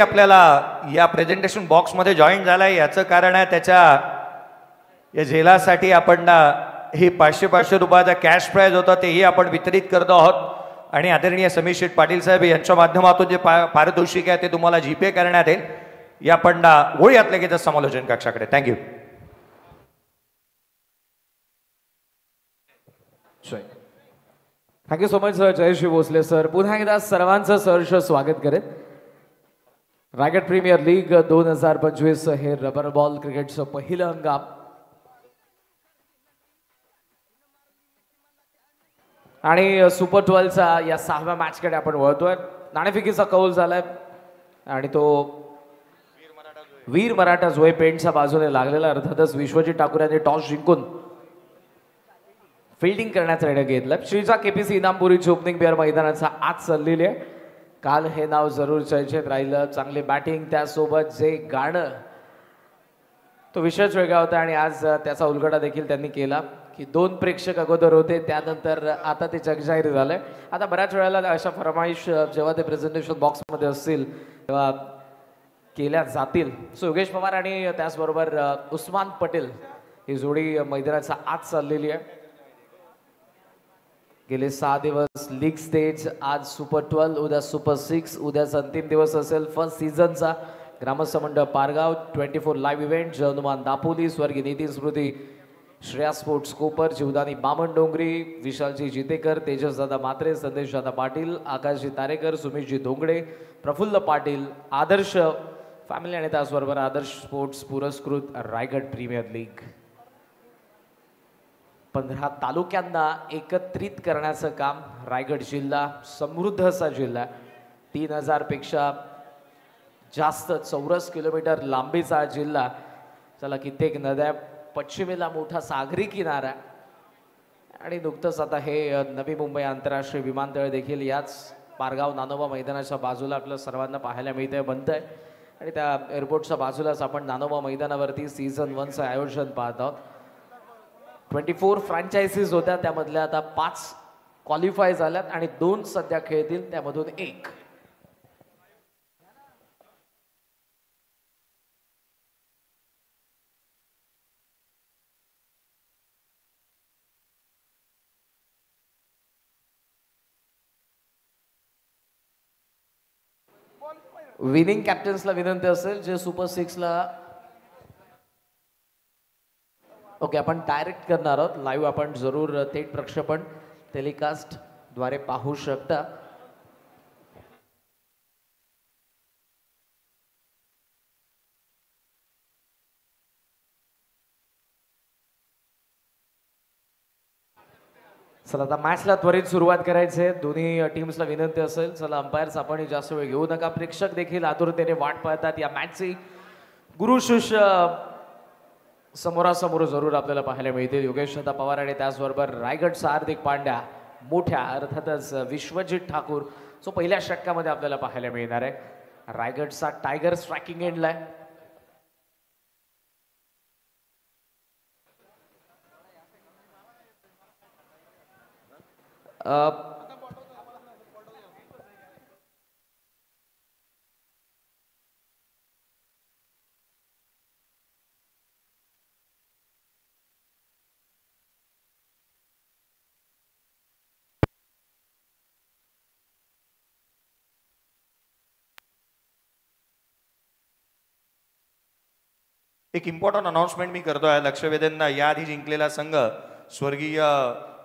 आपल्याला या प्रेझेंटेशन बॉक्समध्ये जॉईन झालाय याचं कारण आहे त्याच्या या झेलासाठी आपण ही 500 रुपयाचा कॅश प्राइज होता तेही आपण वितरित करतो आहोत आणि आदरणीय समीर शेठ पाटील साहेब यांच्या माध्यमातून जे पारितोषिक आहे ते तुम्हाला जीपे करण्यात येईल. या आपण होळी ॲथलेटिक्सच्या समालोचन कक्षाकडे. Thank you. Thank you so much sir. Jayashree Bhosale sir. पुन्हा एकदा सर्वांचं सहर्ष स्वागत करेन. रायगड प्रीमियर लीग 2025 हे रबर बॉल क्रिकेटचं पहिलं हंगाम आणि सुपर 12चा या 6व्या मॅचकडे आपण वळतोय. नाणेफेकीचा कौल झालाय आणि तो वीर मराठा जोय पेंटच्या बाजूने लागलेला. अर्थातच विश्वजित ठाकूर यांनी टॉस जिंकून फिल्डिंग करण्याचा निर्णय घेतला. श्रीजा केपीसी इनामपुरीची ओपनिंग पेअर मैदानाचा आज चाललेली आहे. काल हे नाव जरूर चर्चेत राहिलं. चांगली बॅटिंग त्यासोबत जे गाणं तो विषयच वेगळा होता आणि आज त्याचा उलगडा देखील त्यांनी केला की 2 प्रेक्षक अगोदर होते त्यानंतर आता ते जगजाहीर झालंय. आता बऱ्याच वेळेला अशा फरमाईश जेव्हा ते प्रेझेंटेशन बॉक्समध्ये असतील तेव्हा केल्या जातील. सो योगेश पवार आणि त्याचबरोबर उस्मान पटेल ही जोडी मैदानाचा आज चाललेली आहे. गेले 6 दिवस लीग स्टेज, आज सुपर 12, उद्या सुपर 6, उद्याचा अंतिम दिवस असेल फर्स्ट सीझनचा. ग्रामस्थ मंडळ पारगाव 24 लाईव्ह इव्हेंट. हनुमान दापोली, स्वर्गीय नितीन स्मृती, श्रेया स्पोर्ट्स कोपर, जीवदानी बामण डोंगरी, विशालजी जितेकर, तेजसदादा मात्रे, संदेशदादा पाटील, आकाशजी तारेकर, सुमितजी धोंगडे, प्रफुल्ल पाटील, आदर्श फॅमिली आणि त्याचबरोबर आदर्श स्पोर्ट्स पुरस्कृत रायगड प्रीमियर लीग. 15 तालुक्यांना एकत्रित करण्याचं काम. रायगड जिल्हा समृद्ध असा जिल्हा, 3000 पेक्षा जास्त चौरस किलोमीटर लांबीचा जिल्हा. चला कित्येक नद्या, पश्चिमेला मोठा सागरी किनारा आणि नुकतंच आता हे नवी मुंबई आंतरराष्ट्रीय विमानतळ देखील याच पारगाव नानोबा मैदानाच्या बाजूला आपल्या सर्वांना पाहायला मिळतंय, बनतंय. आणि त्या एअरपोर्टच्या बाजूलाच आपण नानोबा मैदानावरती सीझन 1चं आयोजन पाहत आहोत. 24 फ्रँचायझीज होत्या, त्यामधल्या आता 5 क्वालिफाय झाल्यात आणि 2 सध्या खेळतील, त्यामधून 1. विनिंग कॅप्टन्सला विनंती असेल जे सुपर 6ला. ओके, आपण डायरेक्ट करणार आहोत लाईव्ह. आपण जरूर थेट प्रक्षेपण टेलिकास्ट द्वारे पाहू शकता. चला आता मॅचला त्वरित सुरुवात करायची आहे. दोन्ही टीम्सला विनंती असेल, चला अंपायर्स आपण जास्त वेळ घेऊ नका. प्रेक्षक देखील आतुरतेने वाट पाहतात या मॅचची. गुरु शिष्य समोरासमोर जरूर आपल्याला पाहायला मिळतील. योगेश पवार आणि त्याचबरोबर रायगडचा हार्दिक पांड्या, मोठ्या अर्थातच विश्वजित ठाकूर जो पहिल्या षटकामध्ये आपल्याला पाहायला मिळणार आहे. रायगडचा टायगर स्ट्रायकिंग एंडला आहे. एक इम्पॉर्टंट अनाउन्समेंट मी करतोय. लक्षवेधींना याआधी जिंकलेला संघ स्वर्गीय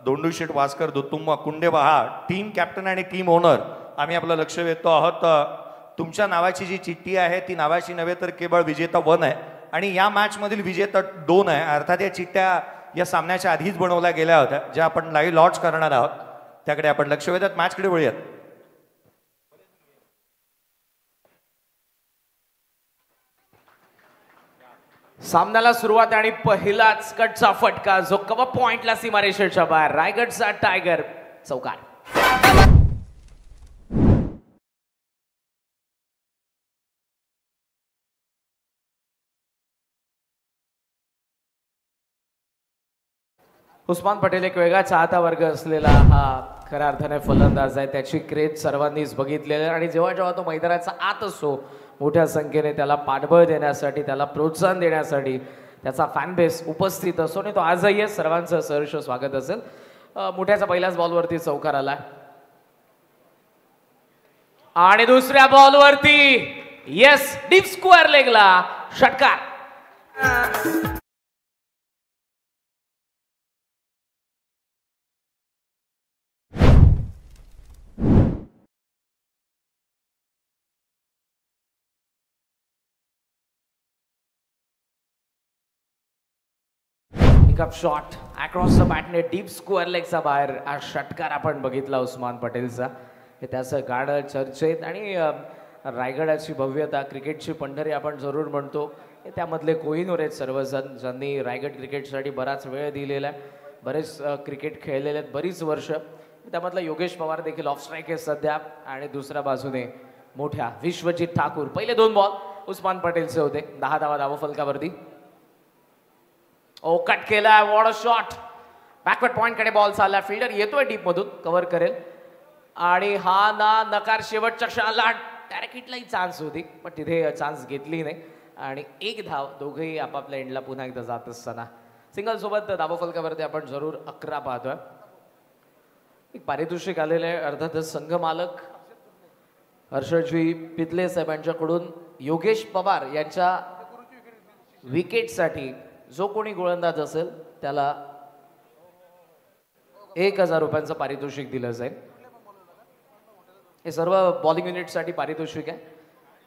दोंडूशेठ वास्कर दुत्तुम्मा कुंडेबहा टीम कॅप्टन आणि टीम ओनर आम्ही आपलं लक्ष वेधतो आहोत. तुमच्या नावाची जी चिठ्ठी आहे ती नावाची नव्हे तर केवळ विजेता 1 आहे आणि या मॅच मधील विजेता 2 आहे. अर्थात या चिठ्ठ्या या सामन्याच्या आधीच बनवल्या गेल्या होत्या, ज्या आपण लाईव्ह लॉन्च करणार आहोत. त्याकडे आपण लक्ष वेधत मॅचकडे वळूयात. सामन्याला सुरुवात आणि पहिलाच कटचा फटका जो कव्हर पॉइंटला सीमारेषेच्या बाहेर. रायगडचा टायगर चौकार. उस्मान पटेल एक वेगळा चाहता वर्ग असलेला हा खऱ्या अर्थाने फलंदाज आहे. त्याची क्रेज सर्वांनीच बघितलेली आणि जेव्हा जेव्हा तो मैदानाचा आत असतो मोठ्या संख्येने त्याला पाठबळ देण्यासाठी, त्याला प्रोत्साहन देण्यासाठी त्याचा फॅन बेस उपस्थित असतो आणि तो आजही आहे. सर्वांचं सहर्ष स्वागत असेल. मोठ्याचा पहिल्याच बॉलवरती चौकार आला आणि दुसऱ्या बॉलवरती येस डीप स्क्वेअर लेगला षटकार. शॉट अक्रॉस द बॅटने डीप स्क्वेअर लेगचा बाहेर हा षटकार आपण बघितला उस्मान पटेलचा. हे त्याचं गाणं चर्चेत आणि रायगडाची भव्यता, क्रिकेटची पंढरी आपण जरूर म्हणतो. हे त्यामधले कोहिनूर आहेत सर्वजण ज्यांनी रायगड क्रिकेटसाठी बराच वेळ दिलेला आहे, बरेच क्रिकेट खेळलेले आहेत बरीच वर्ष. त्यामधला योगेश पवार देखील ऑफ स्ट्राईक आहे सध्या आणि दुसऱ्या बाजूने मोठ्या विश्वजित ठाकूर. पहिले 2 बॉल उस्मान पटेलचे होते. 10 धावा धावफलकावरती. ओ कट केला. What a shot. Backward point कडे बॉल चालला. फिल्डर येतोय डीप मधून, कव्हर करेल आणि हा ना नकार शेवटच्या क्षणाला. डायरेक्ट हिटलाही चान्स होती पण तिथे चान्स घेतली नाही आणि 1 धाव. दोघेही आपापल्या एंडला पुन्हा एकदा जात असताना सिंगल सोबत धावफलकावरती आपण जरूर 11 पाहतोय. एक पारितोषिक आलेलं आहे अर्थातच संघ मालक हर्षजी पितले साहेबांच्याकडून योगेश पवार यांच्या विकेटसाठी जो कोणी गोलंदाज असेल त्याला 1000 रुपयांचं पारितोषिक दिलं जाईल. हे सर्व बॉलिंग युनिटसाठी पारितोषिक आहे.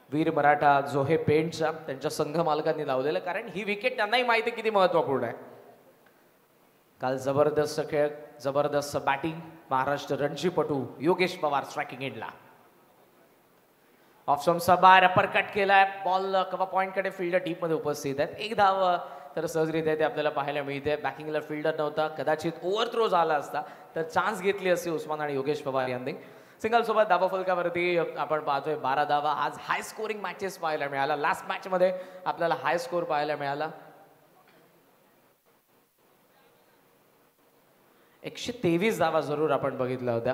वीर मराठा जोहे पेंटचा त्यांच्या संघ मालकांनी लावलेलं, कारण ही विकेट त्यांनाही माहिती किती महत्त्वपूर्ण आहे. काल जबरदस्त खेळ, जबरदस्त बॅटिंग. महाराष्ट्र रणजीपटू योगेश पवार स्ट्रायकिंग एंडला. ऑप्शनचा बाहेर अपर कट केलाय. बॉल कवा पॉइंट कडे फिल्डर डीप मध्ये उपस्थित आहेत. 1 धाव तर सहजरित्या ते आपल्याला पाहायला मिळते. बॅकिंगला फिल्डर नव्हता, कदाचित ओव्हर थ्रो झाला असता तर चान्स घेतली असती उस्मान आणि योगेश पवार यांनी. सिंगल सोबत धावफलकावरती आपण पाहतोय 12 धावा. आज हाय स्कोरिंग मॅचेस पाहायला मिळाला. लास्ट मॅच मध्ये आपल्याला हाय स्कोर पाहायला मिळाला. 123 धावा जरूर आपण बघितल्या होत्या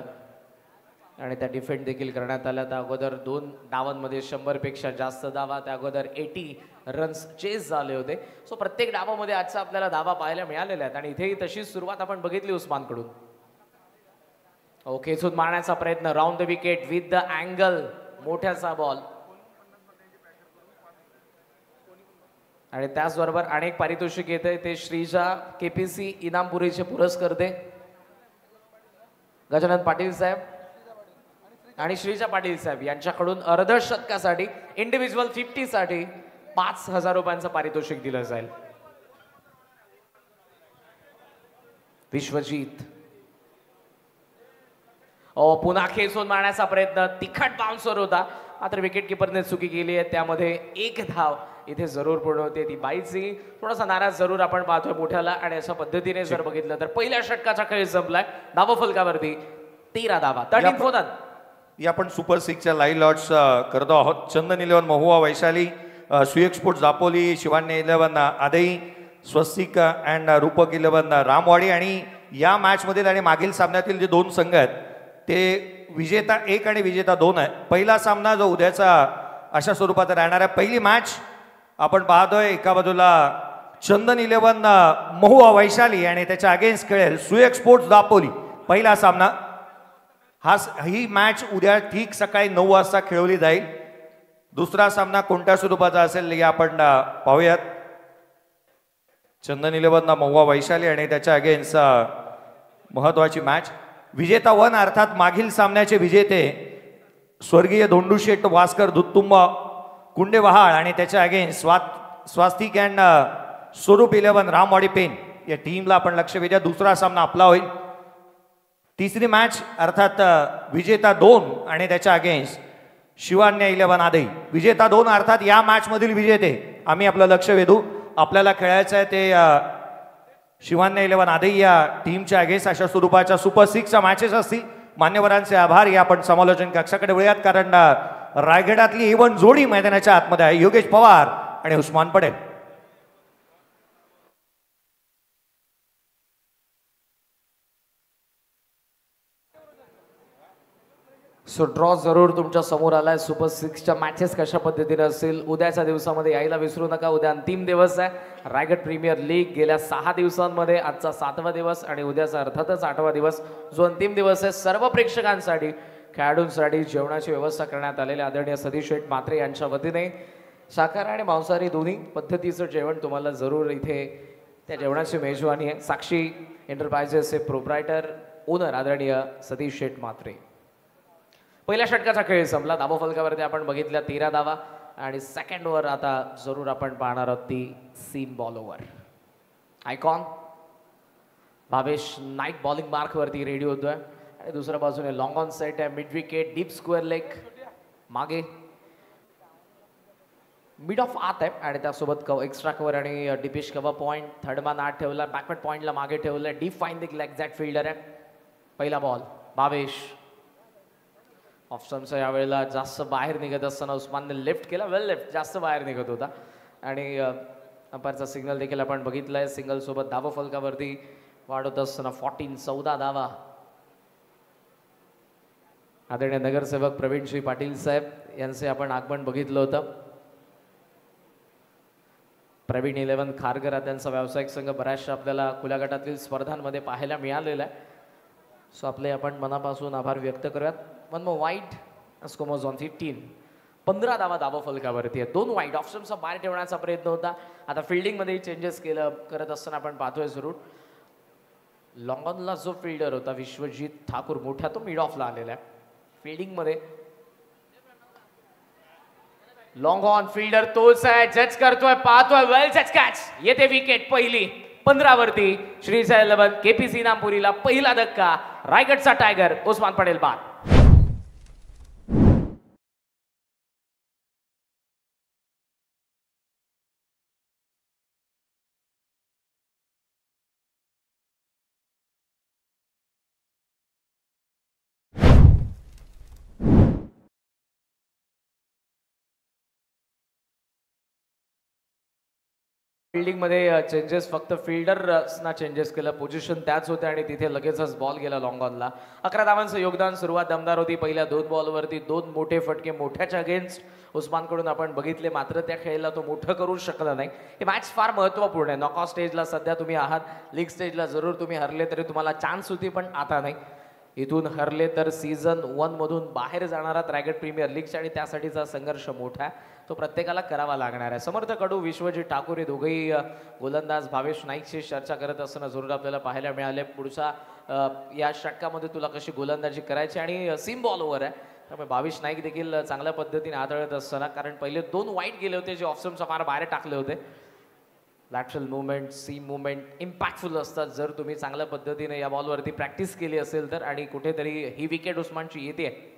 आणि त्या डिफेंड देखील करण्यात आल्या. त्या अगोदर 2 डावांमध्ये 100 पेक्षा जास्त धावा, त्या अगोदर 80 रन्स चेस झाले होते. सो प्रत्येक डावामध्ये आजचा आपल्याला धावा पाहायला मिळालेल्या आहेत आणि इथेही तशीच सुरुवात आपण बघितली उस्मानकडून. खेचून मारण्याचा प्रयत्न, round the wicket with the angle. मोठ्याचा बॉल आणि त्याचबरोबर अनेक पारितोषिक येते. ते श्रीजा केपीसी इनामपुरीचे पुरस्कर्ते गजानन पाटील साहेब आणि श्रीजा पाटील साहेब यांच्याकडून अर्धशतकासाठी इंडिव्हिज्युअल 50 साठी 5000 रुपयांचं पारितोषिक दिलं जाईल. विश्वजित पुन्हा खेचून मारण्याचा प्रयत्न, तिखट बाउन्सर होता मात्र विकेट किपरने चुकी केली आहे. त्यामध्ये 1 धाव इथे जरूर पूर्ण होते. ती बाईची थोडासा नाराज जरूर आपण पाहतोय मोठ्याला आणि अशा पद्धतीने जर बघितलं तर पहिल्या षटकाचा खेळ संपलाय. धावफलकावरती 13 धावा. 13 फोनन या आपण सुपर 6च्या लाईव्ह लॉट्स करतो आहोत. चंदन 11 महुआ वैशाली, सुएक स्पोर्ट्स दापोली, शिवान्य 11 आदई, स्वस्तिक अँड रूपक 11 रामवाडी. आणि या मॅच मधील आणि मागील सामन्यातील जे 2 संघ आहेत ते विजेता 1 आणि विजेता 2 आहे. पहिला सामना जो उद्याचा अशा स्वरूपात राहणार आहे. पहिली मॅच आपण पाहतोय एका बाजूला चंदन 11 महुआ वैशाली आणि त्याच्या अगेन्स्ट खेळेल सुएक स्पोर्ट्स दापोली. पहिला सामना ही मॅच उद्या ठीक सकाळी 9 वाजता खेळवली जाईल. दुसरा सामना कोणत्या स्वरूपाचा असेल हे आपण पाहूयात. चंदन 11 महुआ वैशाली आणि त्याच्या अगेन्स्ट महत्वाची मॅच. विजेता 1 अर्थात मागील सामन्याचे विजेते स्वर्गीय धोंडूशेठ वास्कर दुत्तुंब कुंडेवहाळ आणि त्याच्या अगेन्स्ट स्वास्तिक अँड स्वरूप 11 रामवाडी पेन या टीमला आपण लक्ष वेधूया. दुसरा सामना आपला होईल. तिसरी मॅच अर्थात विजेता 2 आणि त्याच्या अगेन्स्ट शिवान्य 11 आदई. विजेता 2 अर्थात या मॅच मधील विजेते आम्ही आपलं लक्ष वेधू. आपल्याला खेळायचं आहे ते शिवान्य 11 आदई या टीमच्या अगेन्स्ट अशा स्वरूपाच्या सुपर 6च्या मॅचेस असतील. मान्यवरांचे आभार. या आपण समालोचन कक्षाकडे वळूयात कारण रायगडातली A1 जोडी मैदानाच्या आतमध्ये आहे. योगेश पवार आणि उस्मान पटेल. सो ड्रॉ जरूर तुमच्या समोर आलाय. सुपर 6च्या मॅचेस कशा पद्धतीने असतील उद्याच्या दिवसामध्ये यायला विसरू नका. उद्या अंतिम दिवस आहे रायगड प्रीमियर लीग. गेल्या 6 दिवसांमध्ये आजचा 7वा दिवस आणि उद्याचा अर्थातच 8वा दिवस जो अंतिम दिवस आहे. सर्व प्रेक्षकांसाठी खेळाडूंसाठी जेवणाची व्यवस्था करण्यात आलेली आदरणीय सतीश शेठ म्हात्रे यांच्या वतीने शाकाहारी आणि मांसाहारी दोन्ही पद्धतीचं जेवण तुम्हाला जरूर इथे त्या जेवणाची मेजवानी आहे. साक्षी एंटरप्राइजेसचे प्रोप्रायटर ओनर आदरणीय सतीश शेठ म्हात्रे. पहिल्या षटकाचा खेळ संपला. धावा फलकावरती आपण बघितल्या 13 धावा आणि सेकंड ओव्हर आता जरूर आपण पाहणार आहोत ती seam ball over. Icon Bhavesh नाईट बॉलिंग मार्क वरती रेडी होतोय आणि दुसऱ्या बाजूने लॉंग ऑन सेट आहे. Mid wicket deep square leg मागे मिड ऑफ आत आहे आणि त्यासोबत एक्स्ट्रा कव्हर आणि डिपिश कव्हर पॉईंट. थर्ड मान आत ठेवला. बॅकवर्ड पॉईंटला मागे ठेवलंय. Deep find the exact fielder आहे. पहिला बॉल भावेश ऑप्शनचा यावेळेला जास्त बाहेर निघत असताना उस्मानने लेफ्ट केला. वेल लेफ्ट जास्त बाहेर निघत होता आणि अंपायरचा सिग्नल देखील आपण बघितलाय. सिंगल सोबत धावा फलकावरती वाढत असताना 14 धावा. आदरणीय नगरसेवक प्रवीणश्री पाटील साहेब यांचे आपण आगमन बघितलं होतं. प्रवीण 11 खारघर त्यांचा व्यावसायिक संघ बऱ्याचशा आपल्याला खुल्या गटातील स्पर्धांमध्ये पाहायला मिळालेला आहे. सो आपले आपण मनापासून आभार व्यक्त करूयात. वन मोर वाईट स्कोमोज ऑन 15. 15 धावा धावा फलकावरती आहे. 2 वाईट ऑप्शनचा बाहेर ठेवण्याचा प्रयत्न होता. आता फिल्डिंगमध्ये चेंजेस करत असताना आपण पाहतोय जरूर. लॉंग ऑनला जो फिल्डर होता विश्वजित ठाकूर मोठा तो मिड ऑफला आलेला आहे. फिल्डिंगमध्ये लॉंग ऑन फिल्डर तोच आहे. जज करतोय पाहतोय. वेल जज कॅच. येते विकेट पहिली 15 वरती. श्रीचा 11 केपीसी नामपुरीला पहिला धक्का. रायगडचा टायगर उस्मान पटेल बाद. फिल्डिंगमध्ये चेंजेस फक्त फिल्डरना चेंजेस केलं. पोझिशन त्याच होत्या आणि तिथे लगेचच बॉल गेला लॉंग ऑनला. 11 धावांचं योगदान. सुरुवात दमदार होती. पहिल्या 2 बॉलवरती 2 मोठे फटके मोठ्याच्या अगेन्स्ट उस्मानकडून आपण बघितले. मात्र त्या खेळाला तो मोठं करू शकला नाही. हे मॅच फार महत्त्वपूर्ण आहे. नॉकआउट स्टेजला सध्या तुम्ही आहात. लीग स्टेजला जरूर तुम्ही हरले तरी तुम्हाला चान्स होती पण आता नाही. इथून हरले तर सीझन 1 मधून बाहेर जाणार आहात रायगड प्रीमियर लीगच्या आणि त्यासाठीचा संघर्ष मोठा आहे. तो प्रत्येकाला करावा लागणार आहे. समर्थ कडू विश्वजित ठाकूर हे दोघेही गोलंदाज भावेश नाईकशी चर्चा करत असताना जरूर आपल्याला पाहायला मिळाले. पुढच्या या षटकामध्ये तुला कशी गोलंदाजी करायची आणि सीम बॉल ओव्हर आहे त्यामुळे भावेश नाईक देखील चांगल्या पद्धतीने हाताळत असताना कारण पहिले 2 वाईट गेले होते जे ऑप्शनचा फार बाहेर टाकले होते. Lateral movement seam movement impactful असतात जर तुम्ही चांगल्या पद्धतीने या बॉलवरती प्रॅक्टिस केली असेल तर. आणि कुठेतरी ही विकेट उस्मानची येते.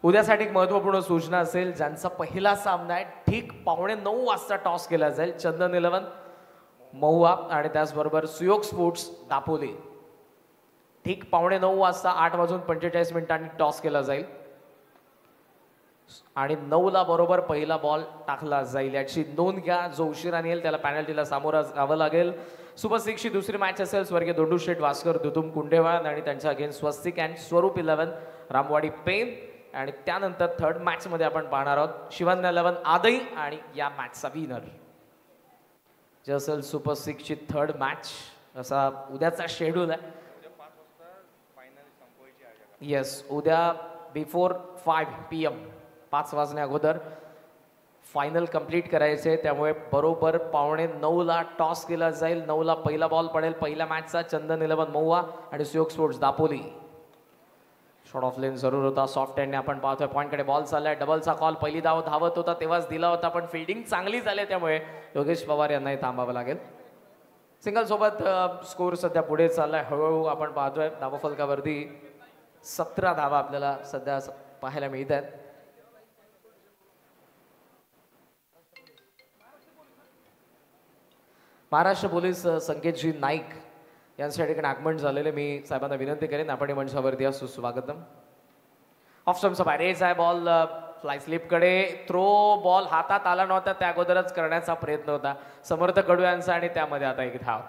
उद्यासाठी एक महत्त्वपूर्ण सूचना असेल. ज्यांचा पहिला सामना आहे ठीक 8:45 वाजता टॉस केला जाईल. चंदन 11 महुआ आणि त्याचबरोबर सुयोग स्पोर्ट्स दापोली. ठीक 8:45 वाजता 8:45 टॉस केला जाईल आणि 9ला बरोबर पहिला बॉल टाकला जाईल. याची नोंद घ्या. जो उशिरा येईल त्याला पॅनल्टीला सामोरं जावं लागेल. सुपर 6ची दुसरी मॅच असेल स्वर्गीय दोंडू शेठ वास्कर दुतुम कुंडेवाळ आणि त्यांच्या अगेन्स्ट स्वस्तिक अँड स्वरूप 11 रामवाडी पेन. आणि त्यानंतर थर्ड मॅच मध्ये आपण पाहणार आहोत शिवन 11 आदई आणि या मॅचचा विनर जे असेल सुपर 6ची थर्ड मॅच. असा उद्याचा शेड्यूल आहे. येस उद्या बिफोर 5 PM 5 वाजण्या अगोदर फायनल कंप्लीट करायचे. त्यामुळे बरोबर 8:45ला टॉस केला जाईल. 9ला पहिला बॉल पडेल पहिल्या मॅचचा. चंदन 11 महुआ आणि सुयोग स्पोर्ट्स दापोली. शॉर्ट ऑफ लेन जरूर होता. सॉफ्ट हँडने आपण पाहतोय पॉईंटकडे बॉल चाललाय. डबलचा कॉल पहिली धाव धावत होता तेव्हाच दिला होता पण फिल्डिंग चांगली झाली त्यामुळे योगेश पवार यांनाही थांबावं लागेल. सिंगल सोबत स्कोर सध्या पुढे चाललाय. हळूहळू आपण पाहतोय धावा फलकावरती 17 धावा आपल्याला सध्या पाहायला मिळत आहेत. महाराष्ट्र पोलीस संकेतजी नाईक यांच्या ठिकाणी आगमन झालेले. मी साहेबांना विनंती करेन आपण मंचावरती या सुस्वागतम. ऑफ स्टंपचा बाहेर आहे बॉल फ्लाय स्लिपकडे थ्रो बॉल हातात आला नव्हता त्या अगोदरच करण्याचा प्रयत्न होता समर्थ कडू यांचा आणि त्यामध्ये आता एक धाव.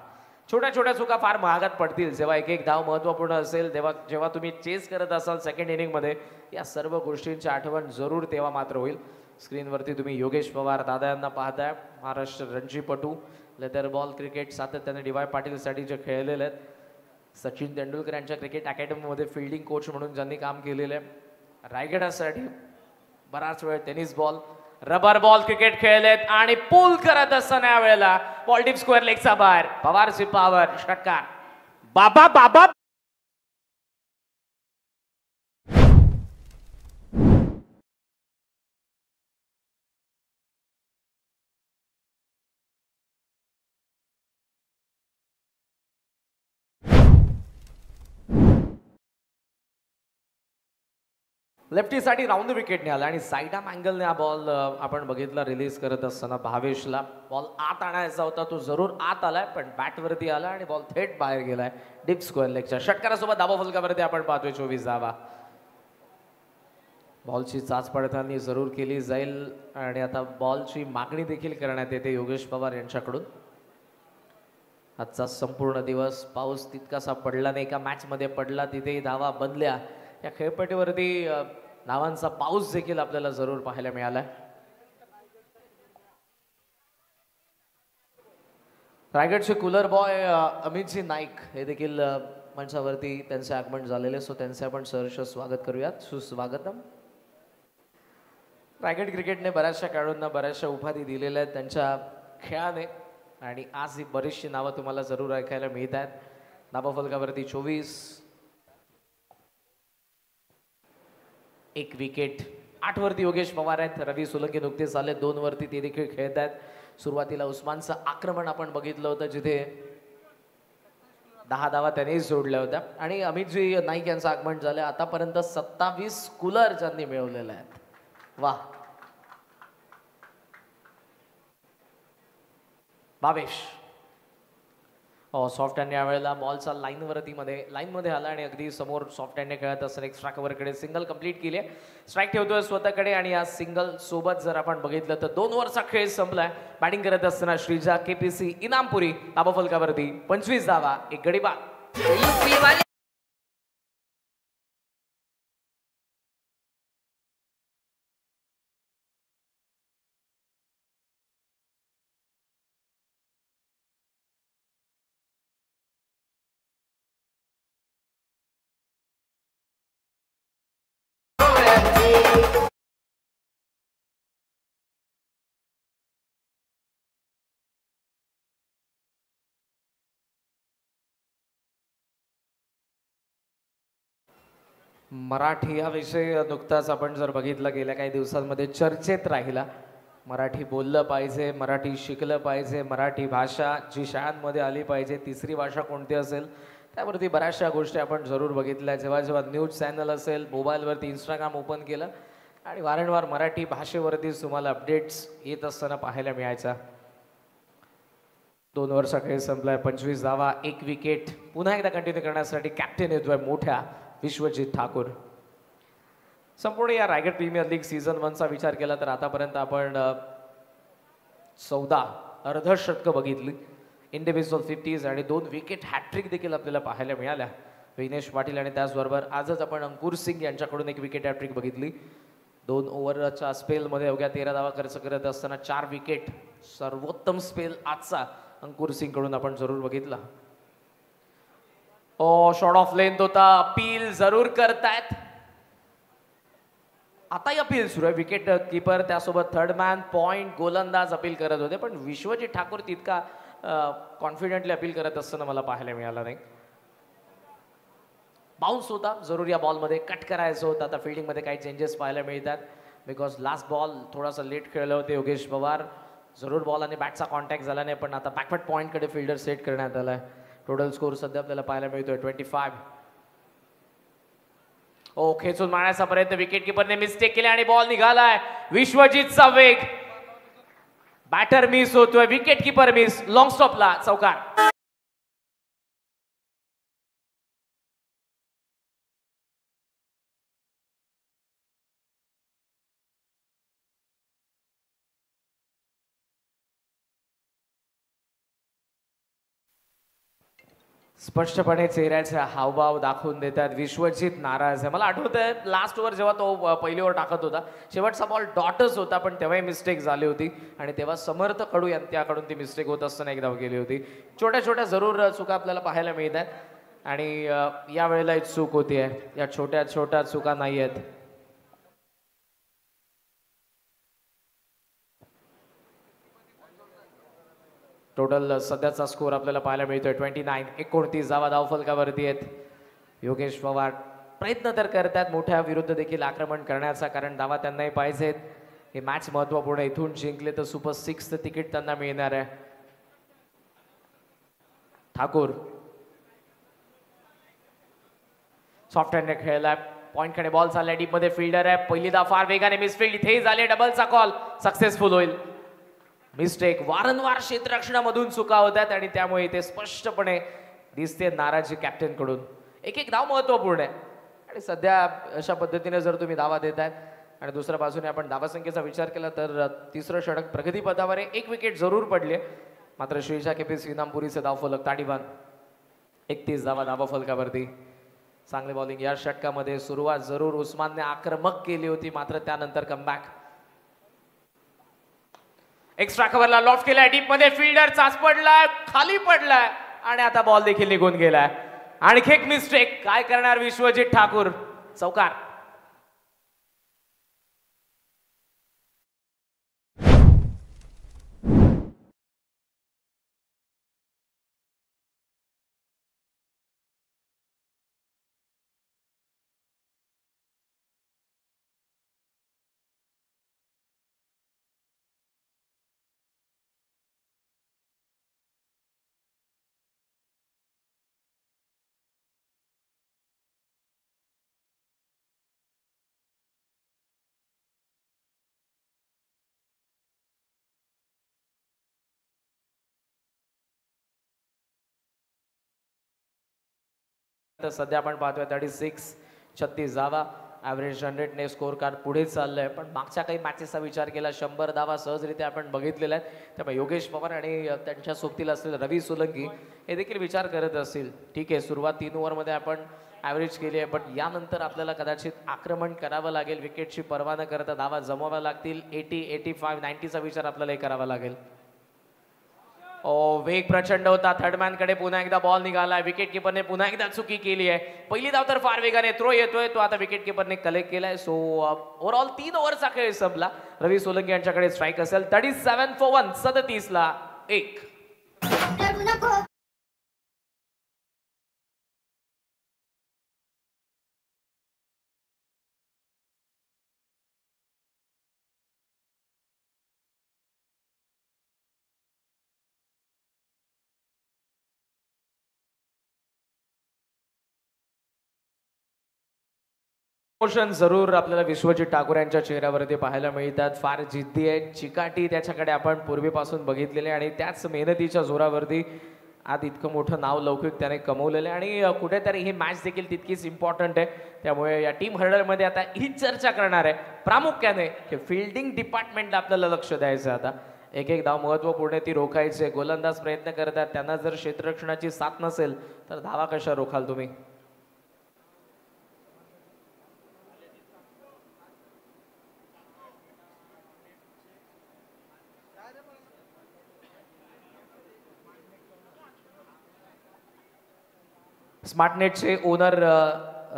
छोट्या छोट्या चुका फार महागात पडतील. जेव्हा एक एक धाव महत्त्वपूर्ण असेल तेव्हा जेव्हा तुम्ही चेस करत असाल सेकंड इनिंगमध्ये या सर्व गोष्टींची आठवण जरूर तेव्हा मात्र होईल. स्क्रीनवरती तुम्ही योगेश पवार दादा यांना पाहताय. महाराष्ट्र रणजीपटू लेदर बॉल क्रिकेट सातत्याने डी वाय पाटीलसाठी जे खेळलेले आहेत. सचिन तेंडुलकर यांच्या क्रिकेट अकॅडमीमध्ये फील्डिंग कोच म्हणून ज्यांनी काम केलेलं आहे. रायगडासाठी बराच वेळ tennis ball rubber ball cricket खेळलेत आणि पूल करत असताना यावेळेला बॉल डीप स्क्वेअर लेगचा बाहेर. पवारची पॉवर षटकार. बाबा बाबा लेफ्टीसाठी राऊंड विकेटने आला आणि साईड आर्म अँगलने हा बॉल आपण बघितला रिलीज करत असताना भावेशला. बॉल आत आणायचा होता तो जरूर आत आलाय पण बॅटवरती आला आणि बॉल थेट बाहेर गेलाय डीप स्क्वेअर लेगच्या. षटकारासोबत धाबा फलकावरती आपण पाहतोय 24 धावा. बॉलची चाच पडताळणी जरूर केली जाईल आणि आता बॉलची मागणी देखील करण्यात येते योगेश पवार यांच्याकडून. आजचा संपूर्ण दिवस पाऊस तितकासा पडला नाही. एका मॅचमध्ये पडला तिथेही धावा बनल्या. या खेळपट्टीवरती धावांचा पाऊस देखील आपल्याला जरूर पाहायला मिळाला. रायगडचे कूलर बॉय अमितजी नाईक हे देखील मंचावरती त्यांचे आगमन झालेले. सो त्यांचे आपण सहर्ष स्वागत करूयात. सुस्वागतम. रायगड क्रिकेटने बऱ्याचशा खेळाडूंना बऱ्याचशा उपाधी दिलेल्या आहेत त्यांच्या खेळाने आणि आज ही बरीचशी नावं तुम्हाला जरूर ऐकायला मिळत आहेत. धाबा फलकावरती 24 एक विकेट. 8 वरती योगेश पवार आहेत. रवी सोलंकी नुकतेच आले 2 वरती ते देखील खेळत आहेत. सुरुवातीला उस्मानचं आक्रमण आपण बघितलं होतं जिथे 10 धावा त्यांनी जोडल्या होत्या आणि अमितजी नाईक यांचं आगमन झालं. आतापर्यंत 27 कूलर ज्यांनी मिळवलेले आहेत. वाह. भावेश सॉफ्ट हँड यावेळेला बॉलचा लाईनमध्ये आला आणि अगदी समोर सॉफ्ट हँडने खेळत असताना एक स्ट्रायकवरकडे सिंगल कंप्लीट केली आहे. स्ट्राईक ठेवतोय स्वतःकडे आणि या सिंगल सोबत जर आपण बघितलं तर 2 ओव्हरचा खेळ संपलाय. बॅटिंग करत असताना श्रीजा केपीसी इनामपुरी धाबा फलकावरती 25 धावा एक गडी बाद. मराठी हा विषय नुकताच आपण जर बघितला गेल्या काही दिवसांमध्ये चर्चेत राहिला. मराठी बोललं पाहिजे, मराठी शिकलं पाहिजे, मराठी भाषा जी शाळांमध्ये आली पाहिजे. तिसरी भाषा कोणती असेल त्यावरती बऱ्याचशा गोष्टी आपण जरूर बघितल्या. जेव्हा जेव्हा न्यूज चॅनल असेल मोबाईलवरती इंस्टाग्राम ओपन केलं आणि वारंवार मराठी भाषेवरतीच तुम्हाला अपडेट्स येत असताना पाहायला मिळायचा. 2 ओव्हरचा खेळ संपलाय. 25 धावा एक विकेट. पुन्हा एकदा कंटिन्यू करण्यासाठी कॅप्टन येतोय मोठ्या विश्वजित ठाकूर. संपूर्ण या रायगड प्रीमियर लीग सीझन 1चा विचार केला तर आतापर्यंत आपण 14 अर्धशतकं बघितली. इंडिव्हिज्युअल 50s आणि 2 विकेट हॅट्रिक देखील आपल्याला पाहायला मिळाल्या. विनेश पाटील आणि त्याचबरोबर आजच आपण अंकुर सिंग यांच्याकडून एक विकेट हॅट्रिक बघितली. 2 ओव्हरच्या स्पेलमध्ये अवघ्या 13 धावा खर्च करत असताना 4 विकेट. सर्वोत्तम स्पेल आजचा अंकुर सिंग कडून आपण जरूर बघितला. शॉर्ट ऑफ लेंथ होता. अपील जरूर करतायत. आताही अपील सुरू आहे. विकेट कीपर त्यासोबत थर्ड मॅन पॉइंट गोलंदाज अपील करत होते पण विश्वजित ठाकूर तितका कॉन्फिडेंटली अपील करत असताना मला पाहायला मिळाला नाही. बाउन्स होता जरूर या बॉलमध्ये. कट करायचं होतं. आता फिल्डिंगमध्ये काही चेंजेस पाहायला मिळतात बिकॉज लास्ट बॉल थोडासा लेट खेळले होते योगेश पवार. जरूर बॉल आणि बॅटचा कॉन्टॅक्ट झाला नाही पण आता बॅकवर्ड पॉईंटकडे फिल्डर सेट करण्यात आला आहे. टोटल स्कोर सध्या आपल्याला पाहायला मिळतोय 25. खेचून मारण्याचा प्रयत्न विकेट किपरने मिस्टेक केली आणि बॉल निघालाय. विश्वजितचा वेग. बॅटर मिस होतोय. Wicket keeper miss. लॉंग स्टॉपला चौकार. स्पष्टपणे चेहऱ्याचे हावभाव दाखवून देतात. विश्वजित नाराज आहे. मला आठवतंय लास्ट ओव्हर जेव्हा तो पहिली ओव्हर टाकत होता, शेवटचा बॉल डॉटच होता, पण तेव्हाही मिस्टेक झाली होती आणि तेव्हा समर्थ कडू यांच्याकडून ती मिस्टेक होत असताना एक धाव गेली होती. छोट्या छोट्या जरूर चुका आपल्याला पाहायला मिळतात आणि या वेळेला एक चूक होती आहे. या छोट्या छोट्या चुका नाही आहेत. टोटल सध्याचा स्कोर आपल्याला पाहायला मिळतोय 29. 29 धावा धावफलकावरती आहेत. योगेश पवार प्रयत्न तर करतात मोठ्या विरुद्ध देखील आक्रमण करण्याचा, कारण धावा त्यांनाही पाहिजेत. हे मॅच महत्वपूर्ण. इथून जिंकले तर सुपर 6चं तिकीट त्यांना मिळणार आहे. ठाकूर सॉफ्ट हँडने खेळलाय. पॉइंटकडे बॉल चाललाय. डीप मध्ये फिल्डर आहे. पहिली धाव फार वेगाने मिसफिल्ड. इथेही झाले. डबलचा कॉल सक्सेसफुल होईल. मिस्टेक वारंवार क्षेत्ररक्षणामधून चुका होतात आणि त्यामुळे इथे स्पष्टपणे दिसते नाराजी कॅप्टन कडून. एक एक धाव महत्वपूर्ण आहे आणि सध्या अशा पद्धतीने जर तुम्ही धावा देताय आणि दुसऱ्या बाजूने आपण धावासंख्येचा विचार केला तर तिसरं षटक प्रगतीपथावर आहे. एक विकेट जरूर पडली, मात्र श्रीजा केपी श्रीनामपुरीचे धावफलक ताडीबान. 31 धावा धावफलकावरती. चांगली बॉलिंग या षटकामध्ये. सुरुवात जरूर उस्मानने आक्रमक केली होती, मात्र त्यानंतर कमबॅक. एक्स्ट्रा कव्हरला लॉफ्ट केलाय. डीप मध्ये फिल्डर चाच पडलाय, खाली पडलाय आणि आता बॉल देखील निघून गेलाय. आणखी एक मिस्टेक. काय करणार विश्वजित ठाकूर. चौकार. तर सध्या आपण पाहतोय 36. 36 धावा ॲव्हरेज रन रेटने स्कोर कार्ड पुढे चाललंय. पण मागच्या काही मॅचेसचा विचार केला 100 धावा सहजरित्या आपण बघितलेला आहे. त्यामुळे योगेश पवार आणि त्यांच्या सोबतीला असलेले रवी सोलंकी हे देखील विचार करत असतील. ठीक आहे, सुरुवात 3 ओव्हरमध्ये आपण ॲव्हरेज केली आहे, पण यानंतर आपल्याला कदाचित आक्रमण करावं लागेल. विकेटची पर्वा न करता धावा जमवाव्या लागतील. 80, 85, 90चा विचार आपल्याला करावा लागेल. वेग प्रचंड होता. थर्डमॅन कडे पुन्हा एकदा बॉल निघाला. विकेट किपरने पुन्हा एकदा चुकी केली आहे. पहिली धाव तर फार वेगाने थ्रो येतोय, तो आता विकेट किपरने कलेक्ट केलाय. सो ओव्हरऑल 3 ओव्हरचा खेळ संपला. रवी सोलंकी यांच्याकडे स्ट्राईक असेल. 37 for 1. 37 ला 1. इमोशन जरूर आपल्याला विश्वजित ठाकूर यांच्या चेहऱ्यावरती पाहायला मिळतात. फार जिद्दी आहे, चिकाटी त्याच्याकडे आपण पूर्वीपासून बघितलेले आणि त्याच मेहनतीच्या जोरावरती आज इतकं मोठं नाव लौकिक त्याने कमवलेलं आहे आणि कुठेतरी ही मॅच देखील तितकीच इम्पॉर्टंट आहे. त्यामुळे या टीम हर्डरमध्ये आता हीच चर्चा करणार आहे प्रामुख्याने की फिल्डिंग डिपार्टमेंटला आपल्याला लक्ष द्यायचं. आता एक एक धाव महत्त्वपूर्ण ती रोखायचे. गोलंदाज प्रयत्न करतात, त्यांना जर क्षेत्ररक्षणाची साथ नसेल तर धावा कशा रोखाल तुम्ही. स्मार्टनेटचे ओनर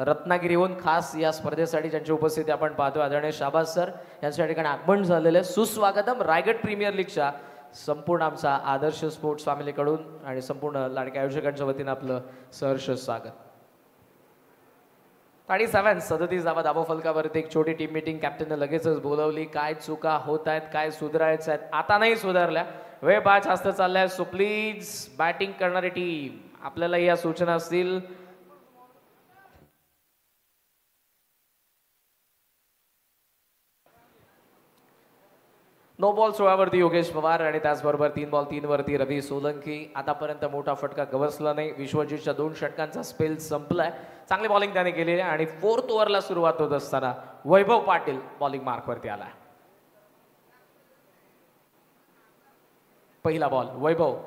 रत्नागिरीहून खास या स्पर्धेसाठी ज्यांची उपस्थिती आपण पाहतो आदरणीय शाबाज सर यांच्या ठिकाणी आगमन झालेलं आहे. सुस्वागतम. रायगड प्रीमियर लीगच्या संपूर्ण आमचा आदर्श स्पोर्ट्स फॅमिलीकडून आणि संपूर्ण लाडक्या आयोजकांच्या वतीनं आपलं सहर्ष स्वागत. 37 धावा धावफलकावरती एक छोटी टीम मीटिंग कॅप्टनने लगेचच बोलवली. काय चुका होत आहेत, काय सुधारायचं आहेत. आता नाही सुधारल्या. वेळ पाच जास्त चाललाय. सो प्लीज बॅटिंग करणारी टीम आपल्याला या सूचना असतील. नो बॉल 16 वरती योगेश पवार आणि त्याचबरोबर 3 बॉल 3 वरती रवी सोलंकी. आतापर्यंत मोठा फटका गवसला नाही. विश्वजितच्या 2 षटकांचा स्पेल संपलाय. चांगली बॉलिंग त्याने केलेली आहे आणि 4th ओव्हरला सुरुवात होत असताना वैभव पाटील बॉलिंग मार्कवरती आला. पहिला बॉल वैभव.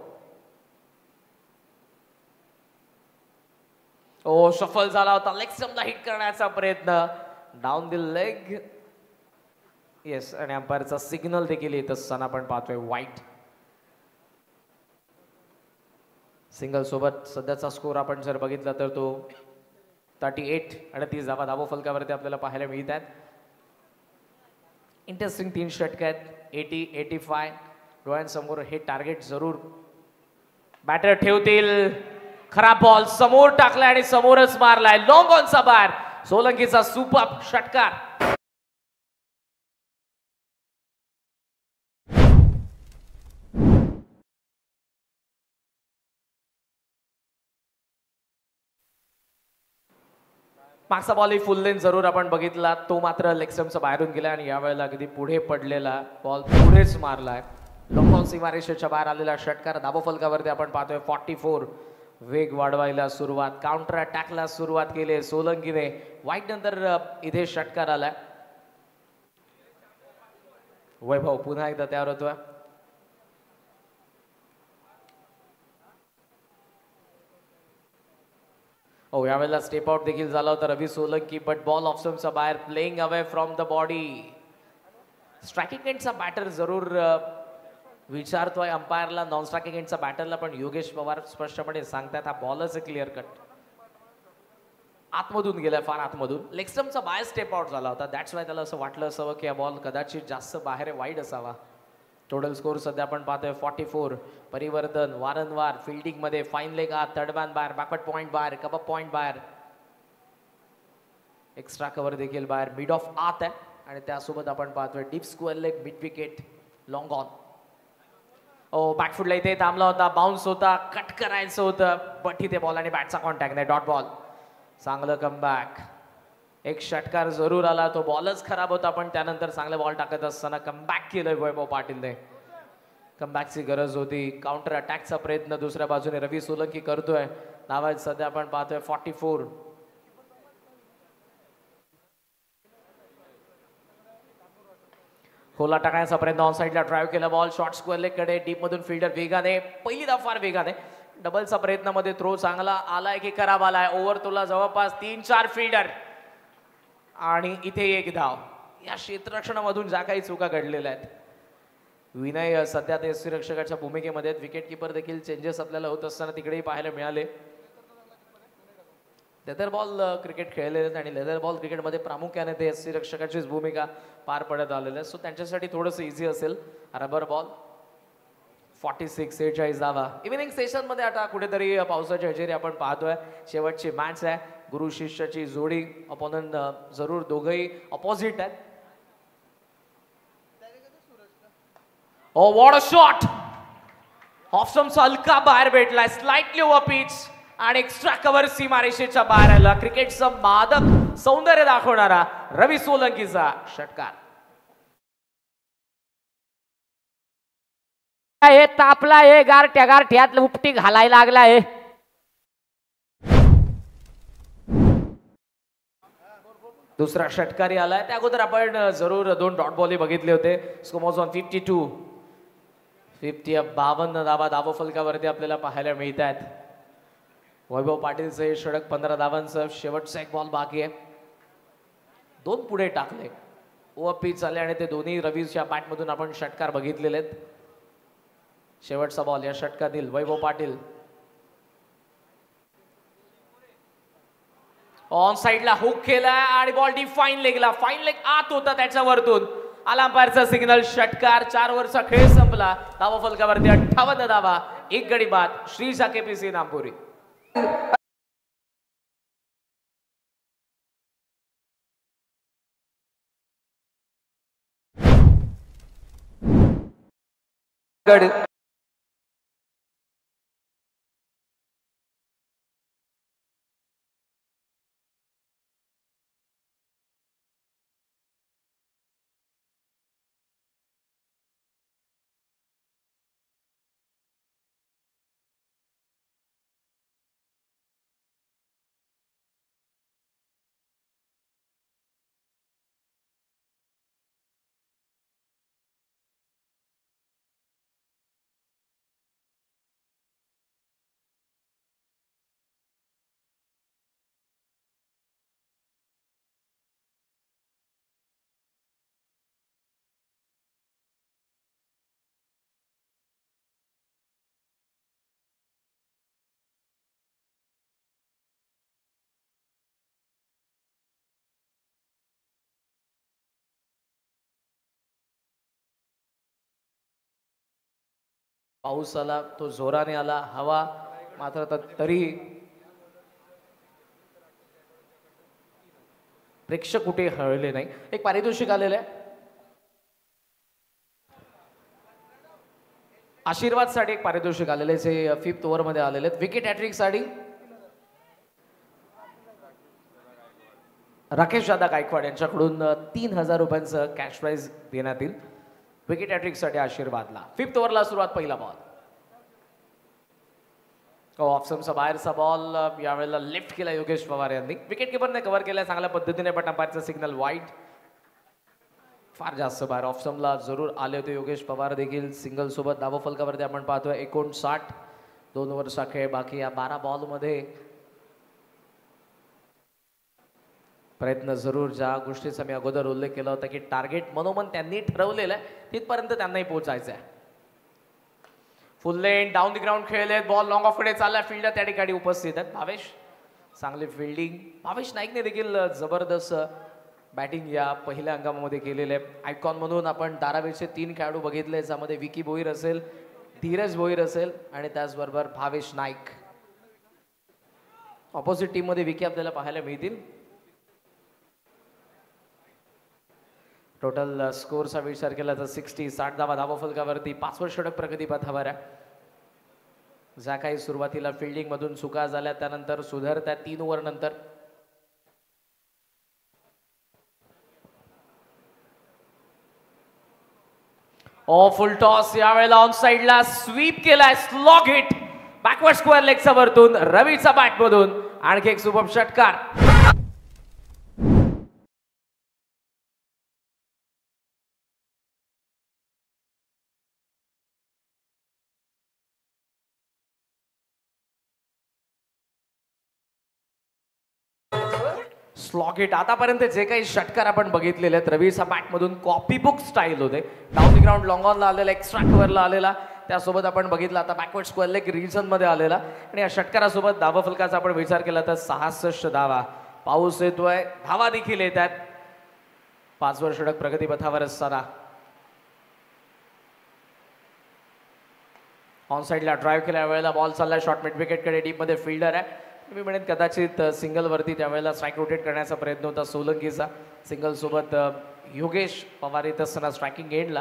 ओ शफल झाला होता, लेग स्टंपला हिट करण्याचा प्रयत्न, डाऊन द लेग. येस, आणि अंपायरचा सिग्नल देखील येत असताना आपण पाहतोय वाईट. सिंगल सोबत सध्याचा स्कोर आपण जर बघितला तर तो 38 आणि 30 धावा धावो फलकावरती आपल्याला पाहायला मिळत आहेत. इंटरेस्टिंग 3 षटक आहेत, 80, 85. डोळ्यांसमोर हे टार्गेट जरूर बॅटर ठेवतील. खराब बॉल समोर टाकलाय आणि समोरच मारलाय, लॉंग ऑनचा बार. सोलंकीचा सुपर षटकार. मागचा बॉल ही फुल लेन जरूर आपण बघितला, तो मात्र लेग स्टंपचा बाहेरून गेला आणि यावेळेला अगदी पुढे पडलेला बॉल पुढेच मारलाय. लॉंग ऑन सीमारेषेच्या बाहेर आलेला षटकार. धावफलकावरती आपण पाहतोय 44. वेग वाढवायला सुरुवात, काउंटर अटॅकला सुरुवात केली सोलंकीने. वाईट नंतर इथे षटकार आलाय. वैभव पुन्हा एकदा तयार होतोय. हो, यावेळेला स्टेप आउट देखील झाला होता Ravi Solanki, but ball off स्टंपच्या बाहेर, playing away from the body. Striking एंडचा बॅटर जरूर विचारतोय अंपायरला, नॉन स्ट्रायकिंग एंडचा बॅटरला पण योगेश पवार स्पष्टपणे सांगतात हा बॉलच क्लिअर कट आतमधून गेलाय, फार आतमधून. लेग स्टंपचा बाहेर स्टेप आउट झाला होता, दॅट्स वाय त्याला असं वाटलं असावं की हा बॉल कदाचित जास्त बाहेर वाईड असावा. टोटल स्कोर सध्या आपण पाहतोय 44. परिवर्तन वारंवार फिल्डिंग मध्ये, फाईन लेग आत, थर्ड मॅन बाहेर, बॅकवर्ड पॉइंट बाहेर, कबअप पॉइंट बाहेर, एक्स्ट्रा कव्हर देखील बाहेर, मिड ऑफ आत आहे. आणि त्यासोबत आपण पाहतोय deep square leg, mid wicket, long on. ओ बॅकफुटला इथे थांबला होता, बाउन्स होता, कट करायचं होतं, बट इथे बॉल आणि बॅटचा कॉन्टॅक्ट नाही, डॉट बॉल. चांगलं कमबॅक. एक षटकार जरूर आला, तो बॉलच खराब होता, पण त्यानंतर चांगले बॉल टाकत असताना कमबॅक केलंय वैभव पाटीलने. कमबॅकची गरज होती. काउंटर अटॅकचा प्रयत्न दुसऱ्या बाजूने रवी सोलंकी करतोय. नावात सध्या आपण पाहतोय 44. खोला टाकण्याचा प्रयत्न, ऑन साईडला ड्राईव्ह केला बॉल, शॉर्ट स्क्वेअर लेग कडे, डीप मधून फिल्डर वेगाने, पहिली धाव फार वेगाने. डबलचा प्रयत्नामध्ये थ्रो चांगला आलाय की खराब आलाय, ओव्हर तोला जवळपास 3-4 फिल्डर आणि इथे एक धाव. या क्षेत्ररक्षणामधून ज्या काही चुका घडलेल्या आहेत, विनय सध्या ते रक्षकाच्या भूमिकेमध्ये, विकेट किपर देखील चेंजेस आपल्याला होत असताना तिकडेही पाहायला मिळाले. लेदर बॉल क्रिकेट खेळलेले आहेत आणि लेदर बॉल क्रिकेटमध्ये प्रामुख्याने ते रक्षकाचीच भूमिका पार पडत आलेले आहे, सो त्यांच्यासाठी थोडंसं इझी असेल. रबर बॉल 46, 46 धावा. इव्हिनिंग सेशन मध्ये आता कुठेतरी पावसाची हजेरी आपण पाहतोय. शेवटची मॅच आहे, गुरु शिष्याची जोडी, ऑपोनंट जरूर दोघंही ऑपोजिट आहेत. ओ व्हॉट अ शॉट. ऑफ स्टंपचा हलका बाहेर भेटलाय, स्लाइटली ओव्हर पिच आणि एक्स्ट्रा कव्हर सीमारेषेच्या बाहेर आला. क्रिकेटचं मादक सौंदर्य दाखवणारा रवी सोलंकीचा षटकार. हे तापला, हे गारठ्या गारठ्यात उपटी घालायला लागला. हे दुसरा षटकारी आलाय. त्या अगोदर आपण जरूर 2 डॉट बॉल बघितले होते. Score on 52. 52 धावा धाव फलकावरती आपल्याला पाहायला मिळत आहेत. वैभव पाटीलचं हे षटक 15 धावांचं. शेवटचा एक बॉल बाकी आहे. 2 पुढे टाकले, ओव्हर पिच आले आणि ते दोन्ही रवीच्या बॅटमधून आपण षटकार बघितलेले आहेत. शेवटचा बॉल या षटकातील वैभव पाटील. ऑन साइडला हुक केला आणि बॉल डी फाईन लेगला, फाईन लेग आत होता त्याच्यावरतून आला अंपायरचा सिग्नल. षटकार. 4 ओव्हरचा खेळ संपला. धावा फलकावरती 58 धावा, 1 गडी बाद. श्रीजा केपीसी नामपुरी. पाऊस आला, तो जोराने आला, हवा मात्र तरी प्रेक्षक कुठे हळले नाही. एक पारितोषिक आलेलं आहे आशीर्वाद साठी, एक पारितोषिक आलेले जे 5th ओव्हरमध्ये आलेले आहेत. विकेट हॅट्रिक साठी राकेश दादा गायकवाड यांच्याकडून 3000 रुपयांचं कॅश प्राइज देण्यात येईल. विकेट हॅट्रिक साठी आशीर्वादला. 5th ओव्हरला सुरुवात, पहिला बॉल. ऑफसमचा बाहेरचा बॉल यावेळेला लेफ्ट केला योगेश पवार यांनी. विकेट किपरने कव्हर केला चांगल्या पद्धतीने, पण अंपायरचा सिग्नल वाईट. फार जास्त बाहेर ऑफसमला जरूर आले होते योगेश पवार देखील. सिंगल सोबत धावा फलकावरती आपण पाहतोय 59. 2 ओव्हरचा खेळ बाकी. या 12 बॉलमध्ये प्रयत्न जरूर, ज्या गोष्टीचा मी अगोदर उल्लेख केला होता की टार्गेट मनोमन त्यांनी ठरवलेलं आहे तिथपर्यंत त्यांनाही पोहोचायचं आहे. फुल लेन डाऊन द ग्राउंड खेळले. बॉल लॉंग ऑफ कडे चालला. फिल्डर त्या ठिकाणी उपस्थित आहेत. भावेश, चांगली फिल्डिंग. भावेश नाईकने देखील जबरदस्त बॅटिंग या पहिल्या हंगामामध्ये केलेले आहे. आयकॉन म्हणून आपण धारावीचे 3 खेळाडू बघितले, ज्यामध्ये विकी भोईर असेल, धीरज भोईर असेल आणि त्याचबरोबर भावेश नाईक. ऑपोजिट टीम मध्ये विकी आपल्याला पाहायला मिळतील. टोटल स्कोरचा विचार केला तर 60 धावा धावा फलकावरती. 5वर षटक प्रगती पथावर आहे. ज्या काही सुरुवातीला फिल्डिंग मधून चुका झाल्या त्यानंतर सुधारत्या 3 ओव्हर नंतर. फुल टॉस यावेळेला ऑन साइडला स्वीप केलाय. स्लॉग हिट बॅकवर्ड स्क्वेअर लेगचा वरतून रवीचा बॅट मधून आणखी एक सुपर षटकार. Slog hit. आतापर्यंत जे काही षटकार आपण बघितलेले आहेत रवीचा बॅट मधून कॉपी बुक स्टाईल होते. डाऊन द ग्राउंड लॉंग ऑनला आलेला, एक्स्ट्रा कव्हरला आलेला, त्यासोबत आपण बघितलं आता बॅकवर्ड स्क्वेअर लेग रिजन मध्ये आलेला. आणि या षटकारासोबत धावा फलकाचा आपण विचार केला तर 66 धावा. पाऊस येतोय, धावा देखील येत आहेत. 5वर षटक प्रगती पथावर असताना ऑन साइडला ड्राईव्ह केल्या वेळेला बॉल चाललाय शॉर्ट मिड विकेटकडे. डीप मध्ये फिल्डर आहे. मी म्हणेन कदाचित सिंगल वरती त्यावेळेला स्ट्राईक रोटेट करण्याचा प्रयत्न होता सोलंकीचा. सिंगल सोबत योगेश पवार येत असताना स्ट्रायकिंग एंडला.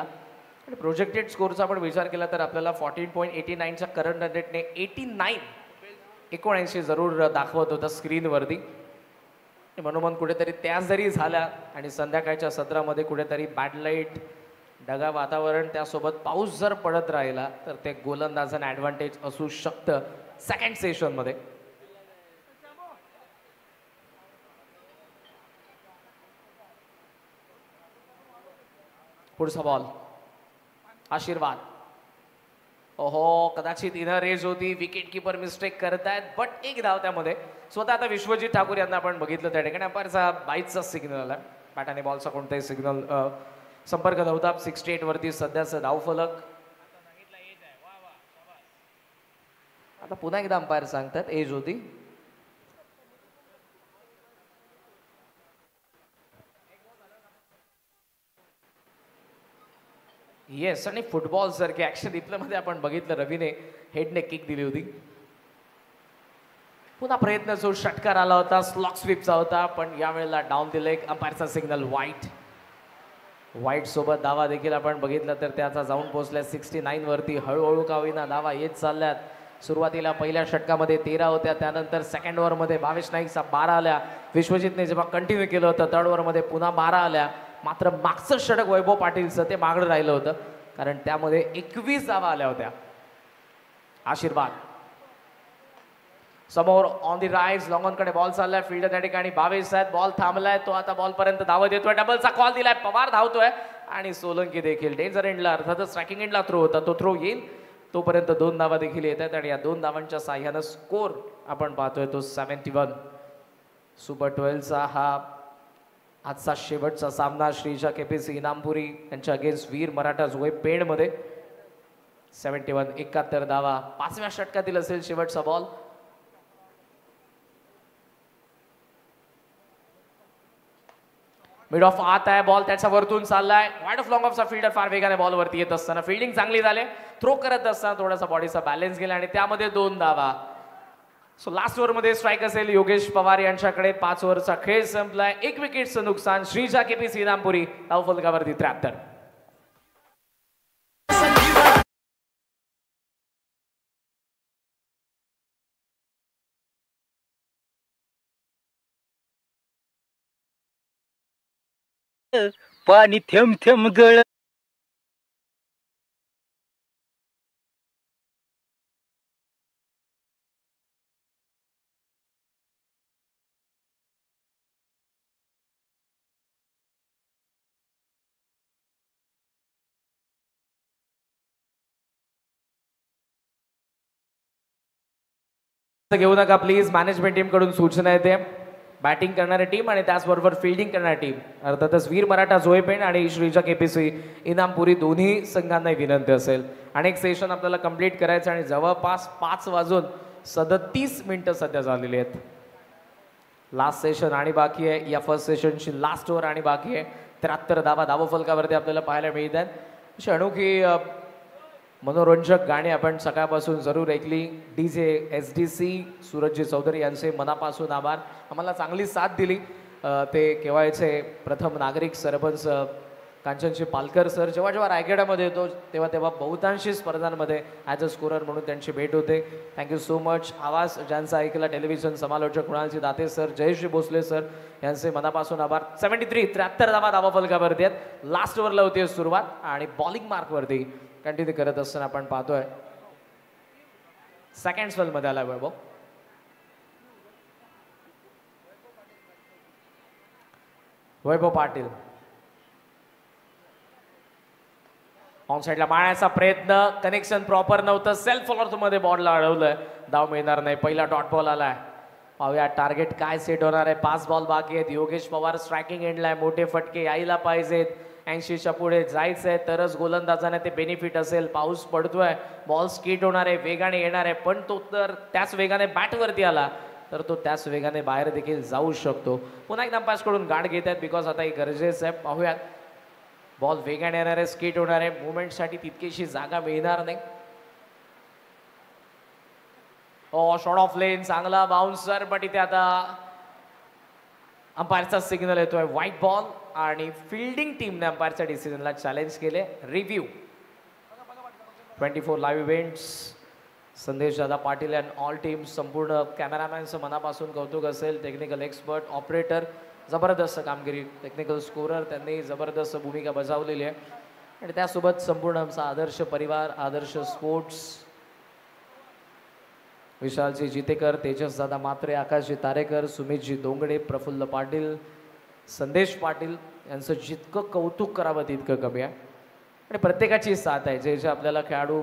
आणि प्रोजेक्टेड स्कोरचा आपण विचार केला तर आपल्याला 14.89च्या करंट रन रेटने 79 जरूर दाखवत होता स्क्रीनवरती. मनोमन कुठेतरी त्या जरी झाल्या आणि संध्याकाळच्या सत्रामध्ये कुठेतरी बॅड लाईट, ढगा वातावरण, त्यासोबत पाऊस जर पडत राहिला तर ते गोलंदाजांना ॲडव्हान्टेज असू शकतं सेकंड सेशनमध्ये. पुढचा बॉल आशीर्वाद. ओहो, कदाचित इनर रेज होती. विकेट किपर मिस्टेक करतायत, बट एक धाव त्यामध्ये. स्वतः आता विश्वजित ठाकूर यांना आपण बघितलं त्या ठिकाणी अंपायरचा बाईकचा सिग्नल आला. बॅट आणि बॉलचा कोणताही सिग्नल संपर्क नव्हता. 68 वरती सध्याचं धाव फलक. आता पुन्हा एकदा अंपायर सांगतात एज होती. येस, आणि फुटबॉल सारखी ऍक्शन इथल्यामध्ये आपण बघितलं. रवीने हेडने किक दिली होती. पुन्हा प्रयत्न जो षटकार आला होता स्लॉक स्वीपचा होता, पण यावेळेला डाऊन द लेग. अंपायरचा सिग्नल वाईट. वाईट सोबत धावा देखील आपण बघितलं तर त्याचा जाऊन पोहोचल्या 69 वरती. हळूहळू का होईना धावा येत चालल्यात. सुरुवातीला पहिल्या षटकामध्ये 13 होत्या, त्यानंतर सेकंड ओव्हरमध्ये भावेश नाईकचा 12 आल्या. विश्वजितने जेव्हा कंटिन्यू केलं होतं थर्ड ओव्हरमध्ये पुन्हा 12 आल्या. मात्र मागचं षटक वैभव पाटीलचं ते मागं राहिलं होतं, कारण त्यामध्ये 21 धावा आल्या होत्या. आशीर्वाद समोर on the rise, long on कडे बॉल चाललाय. फिल्डर त्या ठिकाणी 22 आहेत. बॉल थांबलाय, तो आता बॉल पर्यंत धावत येतोय. डबलचा कॉल दिलाय, पवार धावतोय आणि सोलंकी देखील डेंजर एंडला, अर्थातच स्ट्रायकिंग एंडला थ्रो होता, तो थ्रो येईल. तोपर्यंत 2 धावा देखील येत आहेत आणि या 2 धावांच्या साह्यानं स्कोर आपण पाहतोय तो 71. सुपर 12चा हा आजचा शेवटचा सामना श्रीजा केपीसी इनामपुरी यांच्या अगेन्स्ट वीर मराठा जुळे पेणमध्ये. 71 71 धावा. 5व्या षटकातील असेल शेवटचा बॉल. मिड ऑफ आत आहे बॉल त्याच्या वरतून चाललाय वाईड ऑफ लॉंग ऑफचा फिल्डर फार वेगाने बॉल वरती येत असताना फिल्डिंग चांगली झाली थ्रो करत असताना थोडासा बॉडीचा बॅलन्स गेला आणि त्यामध्ये 2 धावा. सो लास्ट ओव्हरमध्ये स्ट्राईक असेल योगेश पवार यांच्याकडे. 5 ओव्हरचा खेळ संपलाय. 1 विकेटचं नुकसान. श्रीजा केपीसी इनामपुरी धावफलकावरती 73. पाणी थेंब थेंब गळ घेऊ नका प्लीज. मॅनेजमेंट टीम कडून सूचना येते. बॅटिंग करणारी टीम आणि त्याचबरोबर फिल्डिंग करणारी टीम अर्थातच वीर मराठा जोयपेण आणि श्रीजा केपीसी इनामपुरी दोन्ही संघांना विनंती असेल. अनेक सेशन आपल्याला कंप्लीट करायचं आणि जवळपास 5:37 सध्या झालेली आहेत. लास्ट सेशन आणि बाकी आहे. या फर्स्ट सेशनची लास्ट ओव्हर आणि बाकी आहे. 73 धावा धावफलकावरती आपल्याला पाहायला मिळत आहेत. अशी अनोखी मनोरंजक गाणी आपण सकाळपासून जरूर ऐकली. DJ SDC सूरजजी चौधरी यांचे मनापासून आभार. आम्हाला चांगली साथ दिली. ते केव्हाचे प्रथम नागरिक सरपंच कांचनजी पालकर सर जेव्हा रायगडामध्ये येतो तेव्हा बहुतांशी स्पर्धांमध्ये ॲज अ स्कोरर म्हणून त्यांची भेट होते. Thank you so much. आवाज ज्यांचा ऐकला टेलिव्हिजन समालोचक कुणालजी दाते सर, जयश्री भोसले सर यांचे मनापासून आभार. 73 धावा धावफलकावरती आहेत. लास्ट ओव्हरला होती सुरुवात आणि बॉलिंग मार्कवरती कंटिन्यू करत असताना आपण पाहतोय सेकंड स्पेलमध्ये आला वैभव. वैभव पाटील ऑन साईडला मारण्याचा प्रयत्न. कनेक्शन प्रॉपर नव्हतं. सेल्फ फॉलोअर मध्ये बॉलला अडवलंय. धाव मिळणार नाही. पहिला डॉट बॉल आलाय. पाहूया टार्गेट काय सेट होणार आहे. 5 बॉल बाकी आहेत. योगेश पवार स्ट्रायकिंग एंडला. मोठे फटके यायला पाहिजेत. 80च्या पुढे जायचंय तरच गोलंदाजाने ते बेनिफिट असेल. पाऊस पडतोय. बॉल स्किट होणार आहे. वेगाने येणार आहे. पण तो तर त्याच वेगाने बॅटवरती आला तर तो त्याच वेगाने बाहेर देखील जाऊ शकतो. पुन्हा एकदा अंपायर्सकडून गार्ड घेत आहेत बिकॉज आता हे गरजेचं आहे. पाहूयात. बॉल वेगाने येणार आहे. स्किट होणार आहे. मुवमेंटसाठी तितकीशी जागा मिळणार नाही. शॉर्ट ऑफ लेन चांगला बाउन्सर बट इथे आता अंपायरचा सिग्नल येतोय व्हाईट बॉल आणि फिल्डिंग टीमने अंपायरच्या डिसिजनला चॅलेंज केले. रिव्ह्यू 24 लाईव्ह इव्हेंट्स संदेश Dada Patil and all team संपूर्ण कॅमेरामॅनचं मनापासून कौतुक असेल. टेक्निकल एक्सपर्ट ऑपरेटर जबरदस्त कामगिरी. टेक्निकल स्कोरर त्यांनी जबरदस्त भूमिका बजावलेली आहे आणि त्यासोबत संपूर्ण आमचा आदर्श परिवार आदर्श स्पोर्ट्स विशालजी जितेकर, तेजस दादा मात्रे, आकाशजी तारेकर, सुमितजी दोंगडे, प्रफुल्ल पाटील, संदेश पाटील यांचं जितकं कौतुक करावं तितकं कमी आहे आणि प्रत्येकाची साथ आहे. जे आपल्याला खेळाडू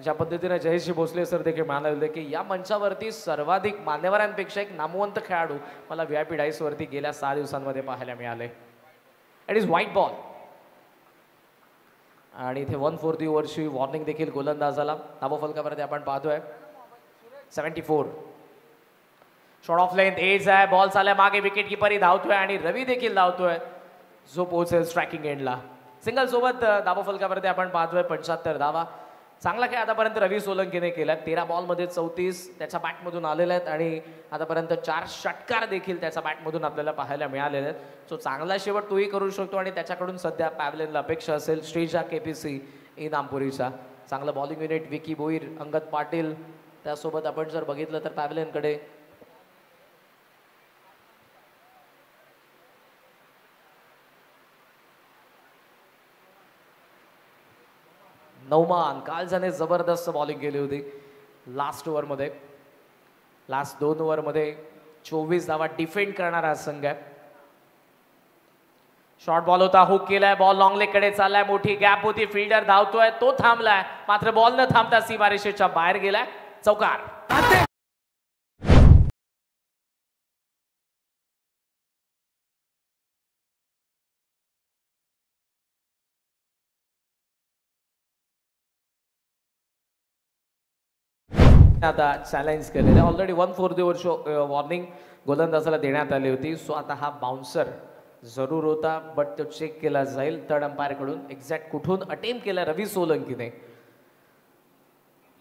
ज्या पद्धतीने जयश्री भोसले सर देखील म्हणाले की या मंचावरती सर्वाधिक मान्यवरांपेक्षा एक नामवंत खेळाडू मला VIP डाईसवरती गेल्या 6 दिवसांमध्ये पाहायला मिळाले. इट इज व्हाईट बॉल आणि इथे 1/4 ओव्हरची वॉर्निंग देखील गोलंदाजाला. धावफलकावरती आपण पाहतोय 74. शॉर्ट ऑफ लेंथ एज आहे. बॉल चाललाय मागे. विकेट किपरही धावतोय आणि रवी देखील धावतोय जो पोहोचेल स्ट्रायकिंग एंडला. सिंगल सोबत धावफलकावरती आपण पाहतोय 75 धावा. चांगला खेळ आतापर्यंत रवी सोलंकीने केला. 13 बॉलमध्ये 34 त्याच्या बॅटमधून आलेले आहेत आणि आतापर्यंत 4 षटकार देखील त्याच्या बॅटमधून आपल्याला पाहायला मिळालेले आहेत. सो चांगला शेवट तोही करू शकतो आणि त्याच्याकडून सध्या पॅव्हलियनला अपेक्षा असेल श्रीजा केपीसी इनामपुरीचा. चांगलं बॉलिंग युनिट विकी बोईर, अंगद पाटील. त्यासोबत आपण जर बघितलं तर पॅव्हलियनकडे नौमान कालजाने जबरदस्त बॉलिंग केली होती लास्ट ओव्हरमध्ये. लास्ट 2 ओव्हरमध्ये 24 धावा डिफेंड करणारा हा संघ आहे. शॉर्ट बॉल होता. हुक केलाय. बॉल लॉंग लेग कडे चाललाय. मोठी गॅप होती. फिल्डर धावतोय. तो थांबलाय मात्र बॉल न थांबता सीमारेषेच्या बाहेर गेलाय. चौकार. आता चॅलेंज केलेलं. ऑलरेडी 1/4 ओव्हरची वॉर्निंग गोलंदाजाला देण्यात आली होती. सो आता हा बाउन्सर जरूर होता बट तो चेक केला जाईल थर्ड अंपायर कडून. एक्झॅक्ट कुठून अटेम्प्ट केला रवी सोलंकीने.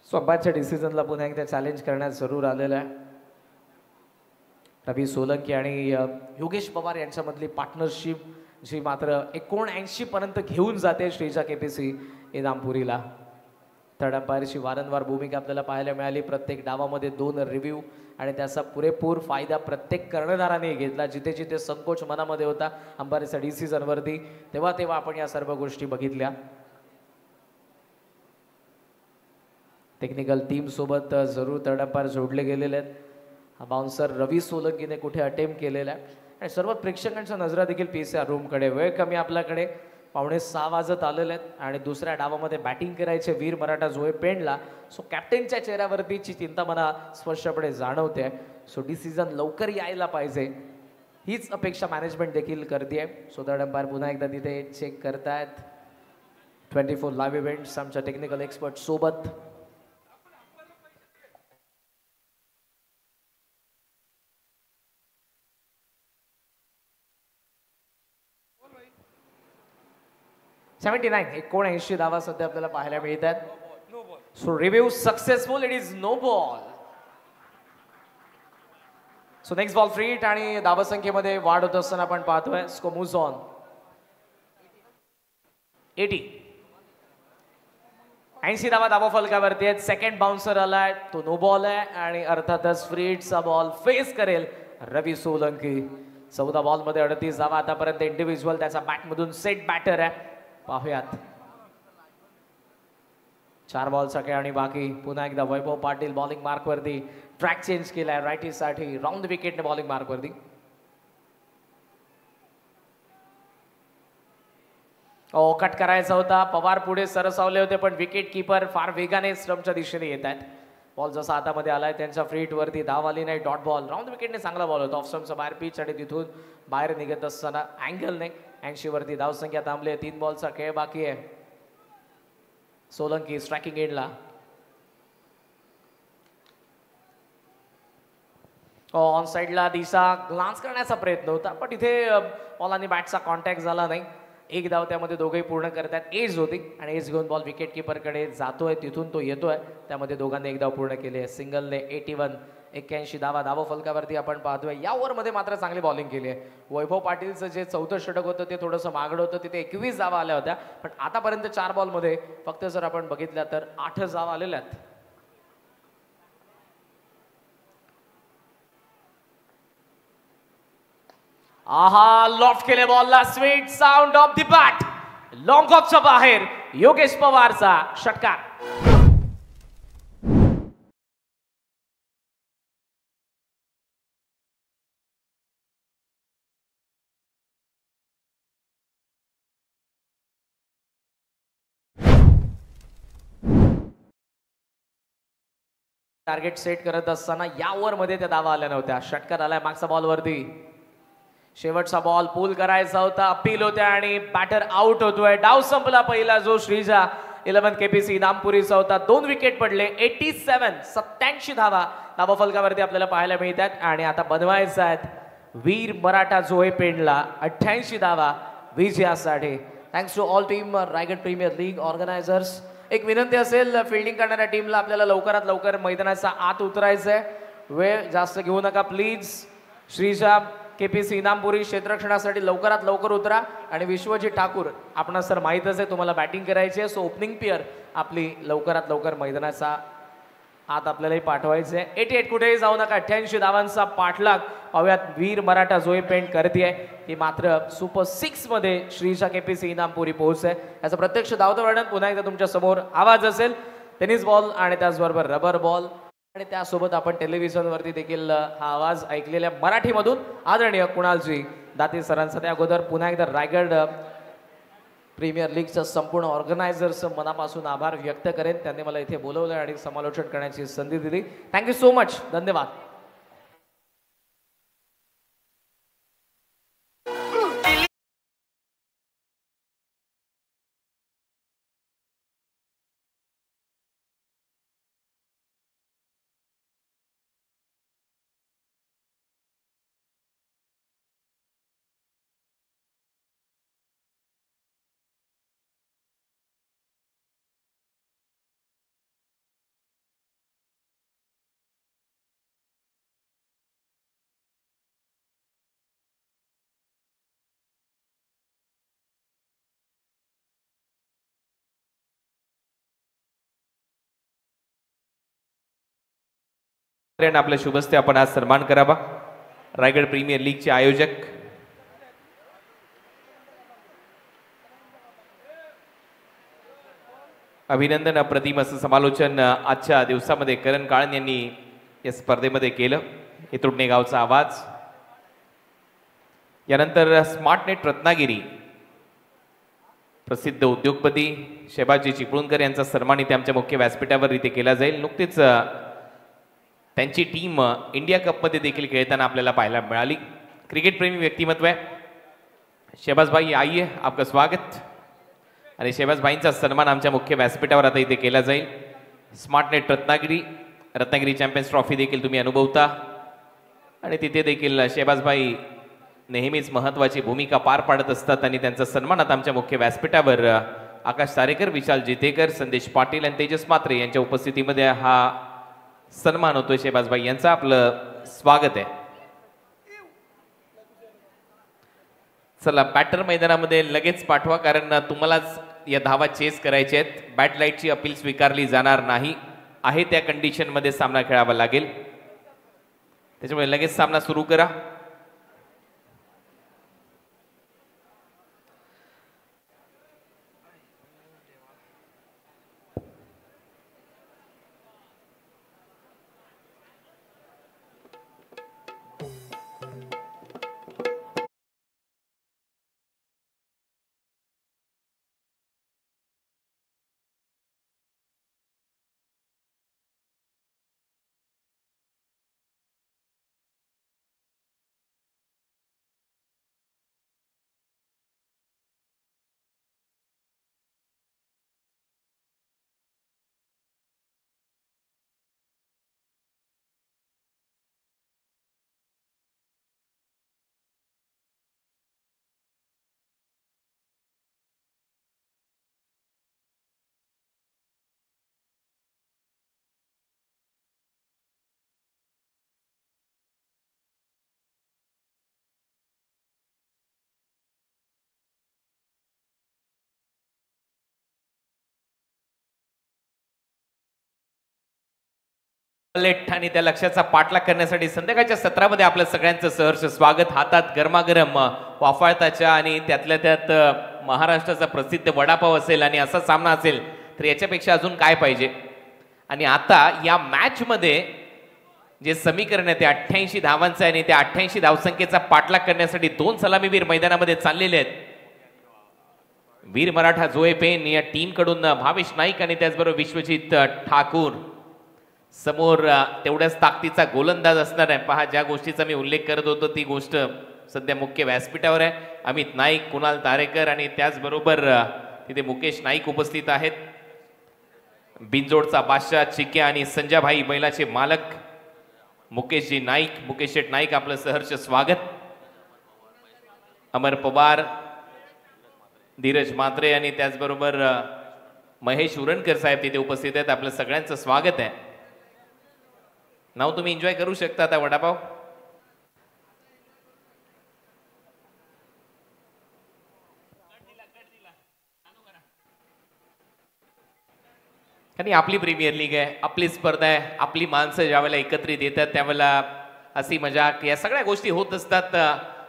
सो अंपायरच्या डिसिजनला पुन्हा एकदा चॅलेंज करण्यात जरूर आलेलं आहे. रवी सोलंकी आणि योगेश पवार यांच्यामधली पार्टनरशिप जी मात्र 79 पर्यंत घेऊन जाते श्रीजा केपीसी इनामपुरीला. थर्ड अंपायरची वारंवार भूमिका आपल्याला पाहायला मिळाली. प्रत्येक डावामध्ये 2 रिव्ह्यू आणि त्याचा पुरेपूर फायदा प्रत्येक कर्णधाराने घेतला. जिथे जिथे संकोच मनामध्ये होता अंपायरच्या डिसिजनवरती तेव्हा तेव्हा आपण या सर्व गोष्टी बघितल्या. टेक्निकल टीम सोबत जरूर थर्ड अंपायर जोडले गेलेले आहेत. हा बाउन्सर रवी सोलंकीने कुठे अटेम्प्ट केलेला आहे आणि सर्व प्रेक्षकांच्या नजरा देखील PCR रूमकडे. वेळ कमी आपल्याकडे, 5:45 वाजत आलेले आहेत आणि दुसऱ्या डावामध्ये बॅटिंग करायचे वीर मराठा जोहे पेंडला. सो कॅप्टनच्या चेहऱ्यावरतीची चिंता मला स्पष्टपणे जाणवते. सो डिसिजन लवकर यायला पाहिजे हीच अपेक्षा मॅनेजमेंट देखील करते. सो थर्ड अंपायर पुन्हा एकदा तिथे चेक करतायत. 24 लाईव्ह इव्हेंट्स आमच्या टेक्निकल एक्सपर्ट सोबत. $79 79 धावा सध्या आपल्याला पाहायला मिळतात. So review successful. It is no ball. So next ball free hit आणि धावसंख्येमध्ये वाढ होत असताना आपण पाहतोय. स्को मूव्स ऑन. 80 धावा धावा फलकावरती आहेत. सेकंड बाउन्सर आलाय तो नो बॉल आहे आणि अर्थातच फ्री हिटचा बॉल फेस करेल रवी सोलंकी. 14 बॉल मध्ये 38 धावा आतापर्यंत इंडिव्हिज्युअल त्याचा बॅटमधून सेट बॅटर आहे. पाहूयात 4 बॉलचा खेळ आणि बाकी. पुन्हा एकदा वैभव पाटील बॉलिंग मार्कवरती. ट्रॅक चेंज केलाय रायटीसाठी. राऊंड विकेटने बॉलिंग मार्कवरती. कट करायचा होता. पवार पुढे सरसावले होते पण विकेट किपर फार वेगाने स्टंपच्या दिशेने येत आहेत. बॉल जसा हातामध्ये आलाय त्यांच्या फ्रीट वरती धाव आली नाही. Dot ball. राऊंड विकेटने चांगला बॉल होता. ऑफ स्टंपचा बाहेर पिच आणि तिथून बाहेर निघत असताना अँगलने 80 वरती धावसंख्या थांबली. 3 बॉलचा खेळ बाकी आहे. सोलंकी स्ट्रायकिंग एंडला. ऑन साइडला दिशा ग्लान्स करण्याचा प्रयत्न होता पण इथे बॉल आणि बॅटचा कॉन्टॅक्ट झाला नाही. 1 धाव त्यामध्ये दोघेही पूर्ण करतात. एज होती आणि एज घेऊन बॉल विकेट किपरकडे जातोय. तिथून तो येतोय. त्यामध्ये दोघांनी 1 धाव पूर्ण केली आहे. सिंगलने 81 धावा धावा फलकावरती आपण पाहतोय. या ओव्हरमध्ये मात्र चांगली बॉलिंग केली आहे. वैभव पाटीलचं जे 4थं षटक होतं ते थोडंसं मागडं होतं. तिथे 21 धावा आल्या होत्या पण आतापर्यंत 4 बॉलमध्ये फक्त जर आपण बघितल्या तर 8 धावा आलेल्या आहेत. आहा लॉफ्ट केले बॉलला. Sweet sound of the bat. Long ऑफच्या बाहेर योगेश पवारचा षटकार. टार्गेट सेट करत असताना या ओव्हरमध्ये त्या धावा आल्या नव्हत्या. षटकार आलाय मागच्या बॉलवरती. शेवटचा बॉल पूल करायचा होता. अपील होत्या आणि बॅटर आउट होतोय. डाव संपला पहिला जो श्रीजा 11 केपीसी इनामपुरीचा होता. 2 विकेट पडले. 87 धावा धावा फलकावरती आपल्याला पाहायला मिळतात आणि आता बनवायचा आहेत वीर मराठा जोहे पेंडला 88 धावा विजयासाठी. Thanks to all team Raigad premier league organisers. एक विनंती असेल फील्डिंग करणाऱ्या टीमला आपल्याला लवकरात लवकर मैदानाचा आत उतरायचंय. वेळ जास्त घेऊ नका प्लीज. श्रीजा केपीसी इनामपुरी क्षेत्ररक्षणासाठी लवकरात लवकर उतरा आणि विश्वजीत ठाकूर आपणास तर माहीतच आहे तुम्हाला बॅटिंग करायची आहे. सो ओपनिंग पेअर आपली लवकरात लवकर मैदानाचा आत आपल्यालाही पाठवायचे आहे. 88 कुठेही जाऊ नका. 88 धावांचा पाठलाग पाहूयात वीर मराठा जोहे पेंड करते. ती मात्र सुपर 6 मध्ये श्रीजा केपीसी इनामपुरी पोहोचते. याचं प्रत्यक्ष धावतं वर्णन पुन्हा एकदा तुमच्या समोर आवाज असेल. टेनिस बॉल आणि त्याचबरोबर रबर बॉल आणि त्यासोबत आपण टेलिव्हिजनवरती देखील हा आवाज ऐकलेल्या मराठीमधून आदरणीय कुणालजी दाते सरांचा. त्या अगोदर पुन्हा एकदा रायगड प्रीमियर लीगच्या संपूर्ण ऑर्गनायझर्स मनापासून आभार व्यक्त करेन. त्यांनी मला इथे बोलवलं आणि समालोचन करण्याची संधी दिली. Thank you so much. धन्यवाद. आपल्या शुभस्ते आपण आज सन्मान करावा. रायगड प्रीमियर लीगचे आयोजक अभिनंदन अप्रतिम असं समालोचन आजच्या दिवसामध्ये करण काळन यांनी या स्पर्धेमध्ये केलं. इतुडणे गावचा आवाज. यानंतर स्मार्ट नेट रत्नागिरी प्रसिद्ध उद्योगपती शहबाजी चिपळूणकर यांचा सन्मान इथे आमच्या मुख्य व्यासपीठावर इथे केला जाईल. नुकतीच त्यांची टीम इंडिया कपमध्ये देखील खेळताना आपल्याला पाहायला मिळाली. क्रिकेट प्रेमी व्यक्तिमत्व आहे शहबाज भाई. आइए आपका स्वागत. आणि शहबाज भाईंचा सन्मान आमच्या मुख्य व्यासपीठावर आता इथे केला जाईल. Smart net Ratnagiri champions trophy देखील तुम्ही अनुभवता आणि तिथे देखील शहबाज भाई नेहमीच महत्वाची भूमिका पार पाडत असतात आणि त्यांचा सन्मान आता आमच्या मुख्य व्यासपीठावर आकाश तारेकर, विशाल जितेकर, संदेश पाटील आणि तेजस मात्रे यांच्या उपस्थितीमध्ये हा सन्मान होतोय शहबाज भाई यांचा. आपलं स्वागत आहे. चला बॅटर मैदानामध्ये लगेच पाठवा कारण तुम्हालाच या धावा चेस करायचे आहेत. बॅट लाईटची अपील स्वीकारली जाणार नाही आहे त्या कंडिशन मध्ये सामना खेळावा लागेल. त्याच्यामुळे लगेच सामना सुरू करा. लेट आणि त्या लक्ष्याचा पाठलाग करण्यासाठी संध्याकाळच्या सत्रामध्ये आपलं सगळ्यांचं सहर्ष स्वागत. हातात गरमागरम वाफाळताच्या आणि त्यातल्या त्यात महाराष्ट्राचा प्रसिद्ध वडापाव असेल आणि असा सामना असेल तर याच्यापेक्षा अजून काय पाहिजे. आणि आता या मॅच मध्ये जे समीकरण आहे ते 88 धावांचं आहे आणि त्या 88 धावसंख्येचा पाठलाग करण्यासाठी 2 सलामीवीर मैदानामध्ये चाललेले आहेत. वीर मराठा जोए पेन या टीम कडून भावेश नाईक आणि त्याचबरोबर विश्वजित ठाकूर. समोर तेवढ्याच ताकदीचा गोलंदाज असणार आहे. पहा ज्या गोष्टीचा मी उल्लेख करत होतो ती गोष्ट सध्या मुख्य व्यासपीठावर आहे. अमित नाईक, कुणाल तारेकर आणि त्याचबरोबर तिथे मुकेश नाईक उपस्थित आहेत. बिनजोडचा बादशाह चिक्या आणि संजाभाई बैलाचे मालक मुकेशजी नाईक, मुकेश शेठ नाईक आपलं सहर्ष स्वागत. अमर पवार, धीरज मात्रे आणि त्याचबरोबर महेश उरणकर साहेब तिथे उपस्थित आहेत. आपलं सगळ्यांचं स्वागत आहे. नाव तुम्ही एन्जॉय करू शकता आता वडापाव. आणि आपली प्रीमियर लीग आहे, आपली स्पर्धा आहे, आपली माणसं ज्यावेळेला एकत्रित येतात त्यावेळेला हसी मजाक या सगळ्या गोष्टी होत असतात.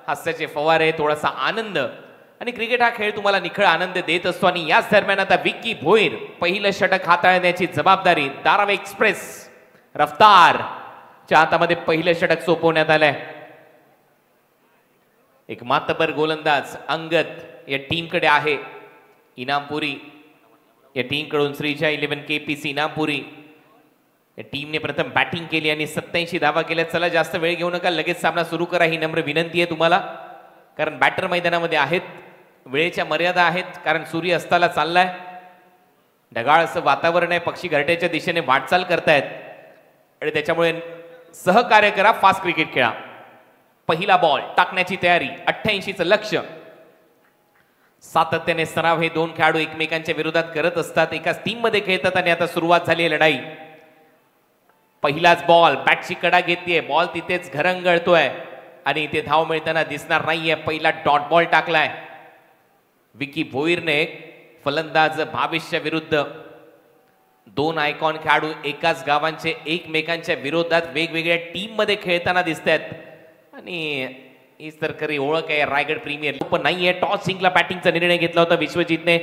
हास्याचे फवारे, थोडासा आनंद आणि क्रिकेट हा खेळ तुम्हाला निखळ आनंद देत असतो. आणि याच दरम्यान आता विक्की भोईर पहिलं षटक हाताळण्याची जबाबदारी धाराव एक्सप्रेस रफ्तार च्या हातामध्ये पहिलं षटक सोपवण्यात आलंय. एक मातबर गोलंदाज अंगद या टीमकडे आहे. इनामपुरी या टीम कडून श्रीजा 11 KPC इनामपुरी या टीमने प्रथम बॅटिंग केली आणि 87 धावा केल्या. चला जास्त वेळ घेऊ नका, लगेच सामना सुरू करा ही नम्र विनंती आहे तुम्हाला. कारण बॅटर मैदानामध्ये आहेत, वेळेच्या मर्यादा आहेत. कारण सूर्य अस्ताला चाललाय, ढगाळ असं वातावरण आहे, पक्षी घरट्याच्या दिशेने वाटचाल करतायत आणि त्याच्यामुळे सहकार्य करा, फास्ट क्रिकेट खेळा. पहिला बॉल टाकण्याची तयारी, 88चं लक्ष्य. सातत्याने सराव हे दोन खेळाडू एकमेकांच्या विरोधात करत असतात, एकाच टीम मध्ये खेळतात आणि आता सुरुवात झाली आहे लढाई. पहिलाच बॉल, बॅटची कडा घेतलीये, बॉल तिथेच घरंगळतोय आणि इथे धाव मिळताना दिसणार नाहीये. पहिला डॉट बॉल टाकलाय विकी भोईरने फलंदाज भावेशच्या विरुद्ध. दोन आयकॉन खेळाडू एकाच गावांचे एकमेकांच्या विरोधात वेगवेगळ्या टीम मध्ये खेळताना दिसत आहेत आणि हीच तर खरी ओळख आहे रायगड प्रीमियर लीग. पण नाहीये, टॉस जिंकला, बॅटिंगचा निर्णय घेतला होता विश्वजितने,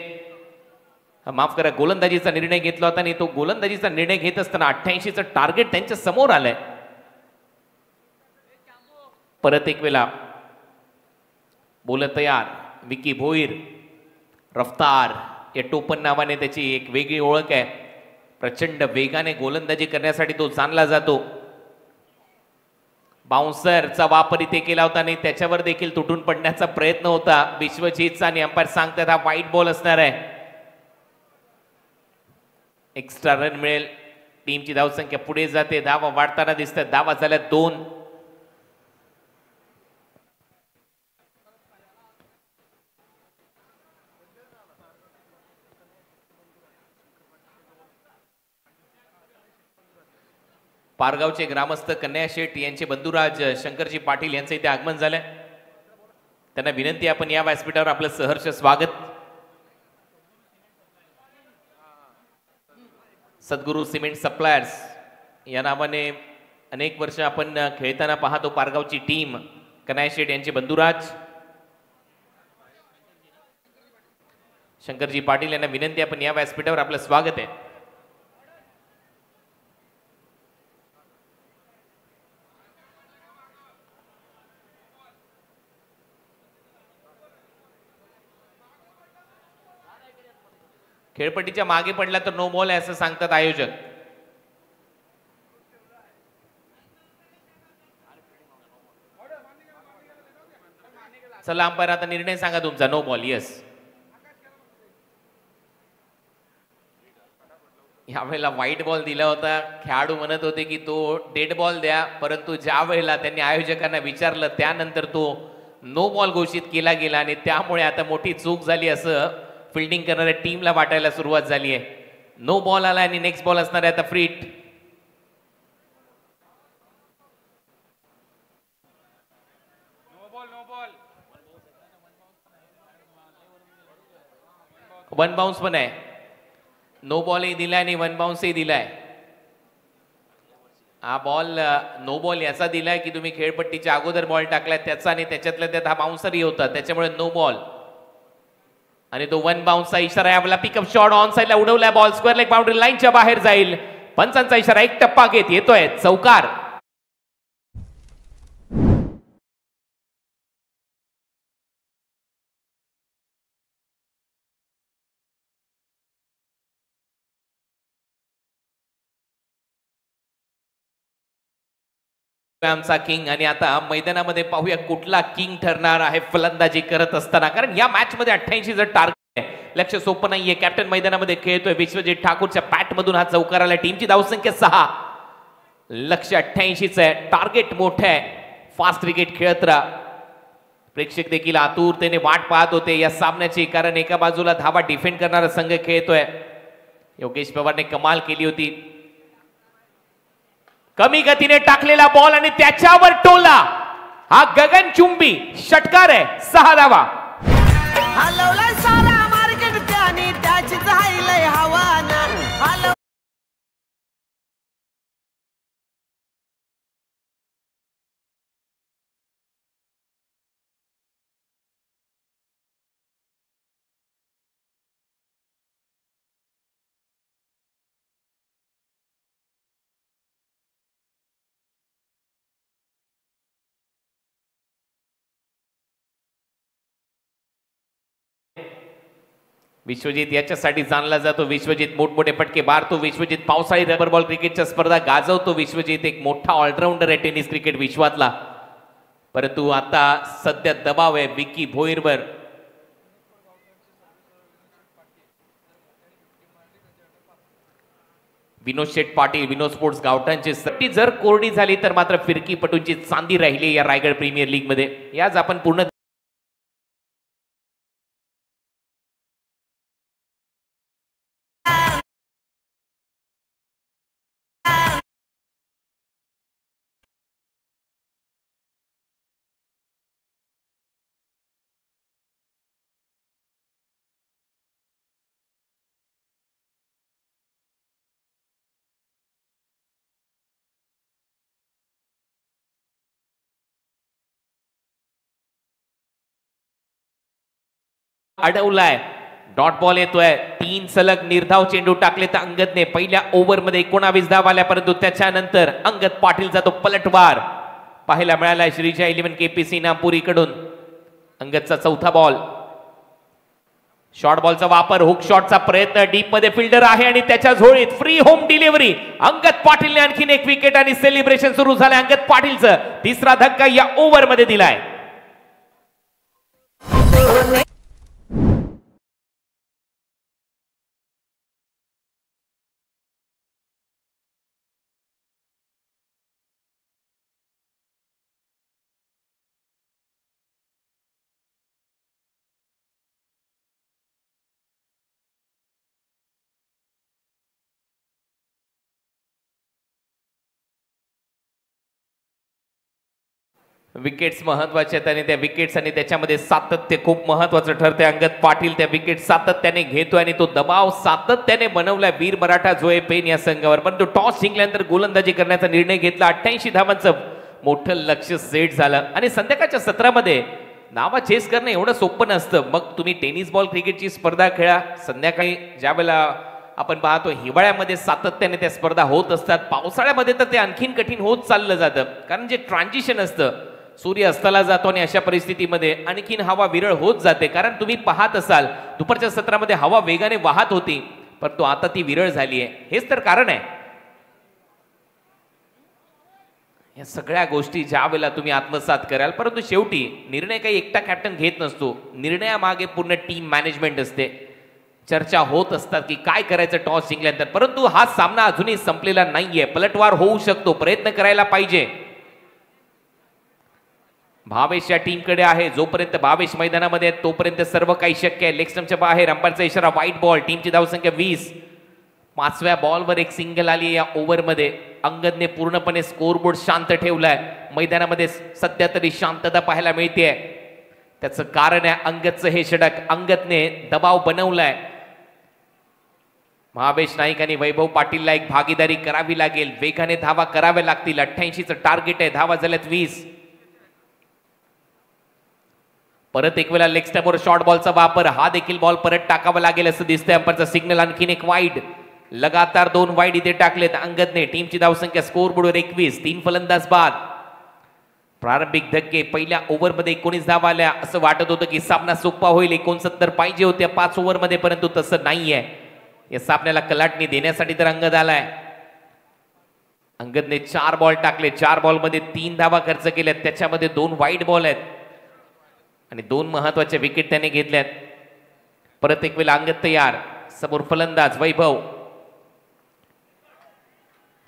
माफ करा गोलंदाजीचा निर्णय घेतला होता आणि तो गोलंदाजीचा निर्णय घेत असताना 88चं टार्गेट त्यांच्या समोर आलंय. परत एक वेळा बोलत तयार विकी भोईर, रफ्तार या टोपण नावाने त्याची एक वेगळी ओळख आहे. प्रचंड वेगाने गोलंदाजी करण्यासाठी तो जाणला जातो. बाउन्सरचा वापर इथे केला होता आणि त्याच्यावर देखील तुटून पडण्याचा प्रयत्न होता विश्वजितचा आणि अंपायर सांगतात हा वाईट बॉल असणार आहे. एक्स्ट्रा रन मिळेल, टीमची धावसंख्या पुढे जाते, धावा वाढताना दिसतात. धावा झाल्या 2. पारगावचे ग्रामस्थ कन्या शेठ यांचे बंधुराज शंकरजी पाटील यांचं इथे आगमन झालंय. त्यांना विनंती आपण या व्यासपीठावर आपलं सहर्ष स्वागत. सद्गुरू सिमेंट सप्लायर्स या नावाने अनेक वर्ष आपण खेळताना पाहतो पारगावची टीम. कन्या शेठ यांचे बंधुराज शंकरजी पाटील यांना विनंती आपण या व्यासपीठावर आपलं स्वागत आहे. खेळपट्टीच्या मागे पडला तर नो बॉल आहे असं सांगतात आयोजक. चला अंपायर आता निर्णय सांगा तुमचा. No ball. येस. यावेळेला व्हाईट बॉल दिला होता. खेळाडू म्हणत होते की तो डेड बॉल द्या, परंतु ज्या वेळेला त्यांनी आयोजकांना विचारलं त्यानंतर तो नो बॉल घोषित केला गेला आणि त्यामुळे आता मोठी चूक झाली असं फिल्डिंग करणाऱ्या टीमला वाटायला सुरुवात झाली आहे. नो बॉल आला आणि नेक्स्ट बॉल असणार आहे आता फ्री हिट. वन बाउन्स पण आहे. नो बॉलही दिलाय आणि वन बाउन्सही दिलाय. हा बॉल नो बॉल याचा दिलाय की तुम्ही खेळपट्टीच्या अगोदर बॉल टाकलाय त्याचा आणि त्याच्यातल्या त्यात हा बाउन्सरही होता, त्याच्यामुळे नो बॉल. आणि तो वन बाउन्सचा इशारा आपला पिकअप शॉट ऑन साइडला उडवलाय. बॉल स्क्वेअर लेग बाउंड्री लाईनच्या बाहेर जाईल. पंचांचा इशारा एक टप्पा घेत येतोय चौकार. आमचा किंग. आणि आता मैदानामध्ये पाहूया कुठला किंग ठरणार आहे फलंदाजी करत असताना, कारण या मॅच मध्ये 88 जर टार्गेट आहे. लक्ष सोपं नाहीये. कॅप्टन मैदानामध्ये खेळतोय. विश्वजित ठाकूरच्या पॅट मधून हा चौकार आला. टीमची धावसंख्या 6. लक्ष 88च आहे. टार्गेट मोठं आहे. फास्ट क्रिकेट खेळत राहा. प्रेक्षक देखील आतुरतेने वाट पाहत होते या सामन्याची, कारण एका बाजूला धावा डिफेंड करणारा संघ खेळतोय. योगेश पवारने कमाल केली होती. कमी गतीने टाकलेला बॉल आणि त्याच्यावर टोला. हा गगनचुंबी षटकार आहे. 6 धावा. हलवलाय सारा मार्केट त्याने त्याचीच हायलय हवा. विश्वजित याच्यासाठी जाणला जातो. विश्वजित मोठमोठे फटके मारतो. विश्वजित पावसाळी रबर बॉल क्रिकेटच्या स्पर्धा गाजवतो. विश्वजित एक मोठा ऑलराऊंडर आहे टेनिस क्रिकेट विश्वातला, परंतु आता सध्या दबाव आहे विकी भोईरवर. विनोद शेठ पाटील, विनोद स्पोर्ट्स गावठाणची सट्टी जर कोरडी झाली तर मात्र फिरकी पटूंची चांदी राहिली या रायगड प्रीमियर लीग मध्ये. याच आपण पूर्ण अडवलाय. डॉट बॉल येतोय. 3 सलग निर्धाव चेंडू टाकले तर अंगदने पहिल्या ओव्हरमध्ये 19 धाव आल्या, परंतु त्याच्यानंतर अंगद पाटीलचा तो पलटवार पाहायला मिळाला श्रीजा 11 केपीसी नागपूर कडून. अंगदचा चौथा बॉल. शॉर्ट बॉलचा वापर, हुक शॉटचा प्रयत्न, डीप मध्ये फिल्डर आहे आणि त्याच्या झोळीत फ्री होम डिलिव्हरी. अंगद पाटीलने आणखीन एक विकेट आणि सेलिब्रेशन सुरू झाले. अंगद पाटीलचं तिसरा धक्का या ओव्हरमध्ये दिलाय. विकेट्स महत्वाचे आहेत आणि त्या विकेट्स आणि त्याच्यामध्ये सातत्य खूप महत्वाचं ठरते. अंगद पाटील त्या विकेट सातत्याने घेतोय आणि तो दबाव सातत्याने बनवलाय वीर मराठा जोए पेन या संघावर. परंतु टॉस जिंकल्यानंतर गोलंदाजी करण्याचा निर्णय घेतला. 88 धावांचं मोठं लक्ष सेट झालं आणि संध्याकाळच्या सत्रामध्ये नावा चेस करणं एवढं सोपं नसतं. मग तुम्ही टेनिस बॉल क्रिकेटची स्पर्धा खेळा, संध्याकाळी ज्या वेळेला आपण पाहतो हिवाळ्यामध्ये सातत्याने त्या स्पर्धा होत असतात, पावसाळ्यामध्ये तर ते आणखीन कठीण होत चाललं जातं. कारण जे ट्रान्झिशन असतं, सूर्य अस्ताला जातो आणि अशा परिस्थितीमध्ये आणखीन हवा विरळ होत जाते. कारण तुम्ही पाहत असाल दुपारच्या सत्रामध्ये हवा वेगाने वाहत होती, परंतु आता ती विरळ झाली आहे. हेच तर कारण आहे. या सगळ्या गोष्टी ज्या वेळेला तुम्ही आत्मसात कराल, परंतु शेवटी निर्णय काही एकटा कॅप्टन घेत नसतो. निर्णयामागे पूर्ण टीम मॅनेजमेंट असते. चर्चा होत असतात की काय करायचं टॉस जिंकल्यानंतर. परंतु हा सामना अजूनही संपलेला नाहीये. पलटवार होऊ शकतो, प्रयत्न करायला पाहिजे. भावेश या टीमकडे आहे. जोपर्यंत भावेश मैदानामध्ये तोपर्यंत सर्व काही शक्य आहे. लेग स्टंपच्या बाहेर अंपायरचा इशारा, व्हाईट बॉल. टीमची धावसंख्या 20. 5व्या बॉलवर एक सिंगल आली या ओव्हरमध्ये. अंगदने पूर्णपणे स्कोरबोर्ड शांत ठेवलाय. मैदानामध्ये सध्या तरी शांतता पाहायला मिळते. त्याचं कारण आहे अंगदचं हे षटक. अंगदने दबाव बनवलाय. भावेश नाईक आणि वैभव पाटीलला एक भागीदारी करावी लागेल. वेगाने धावा कराव्या लागतील. 88चं टार्गेट आहे. धावा झाल्यात 20. परत एक वेळा लेग स्टंपवर शॉर्ट बॉलचा वापर. हा देखील बॉल परत टाकावा लागेल असं दिसतंय. अंपायरचा सिग्नल. आणखीन एक वाईड. लगातार 2 वाईड इथे टाकलेत अंगदने. टीमची धावसंख्या स्कोरबोर्डवर 21. 3 फलंदाज बाद. प्रारंभिक धक्के. पहिल्या ओव्हरमध्ये 19 धावा आल्या. असं वाटत होतं की सामना सोपा होईल. 69 पाहिजे होत्या 5 ओव्हरमध्ये, परंतु तसं नाहीये. या सामन्याला कलाटणी देण्यासाठी तर अंगद आलाय. अंगदने 4 बॉल टाकले. 4 बॉलमध्ये 3 धावा खर्च केल्यात. त्याच्यामध्ये 2 वाईड बॉल आहेत आणि 2 महत्वाच्या विकेट त्याने घेतल्यात. परत एक वेळा अंगद तयार. समोर फलंदाज वैभव.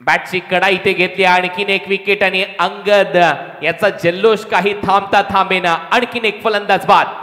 बॅटची कडा इथे घेतली. आणखीन एक विकेट आणि अंगद याचा जल्लोष काही थांबता थांबेना. आणखीन एक फलंदाज बाद.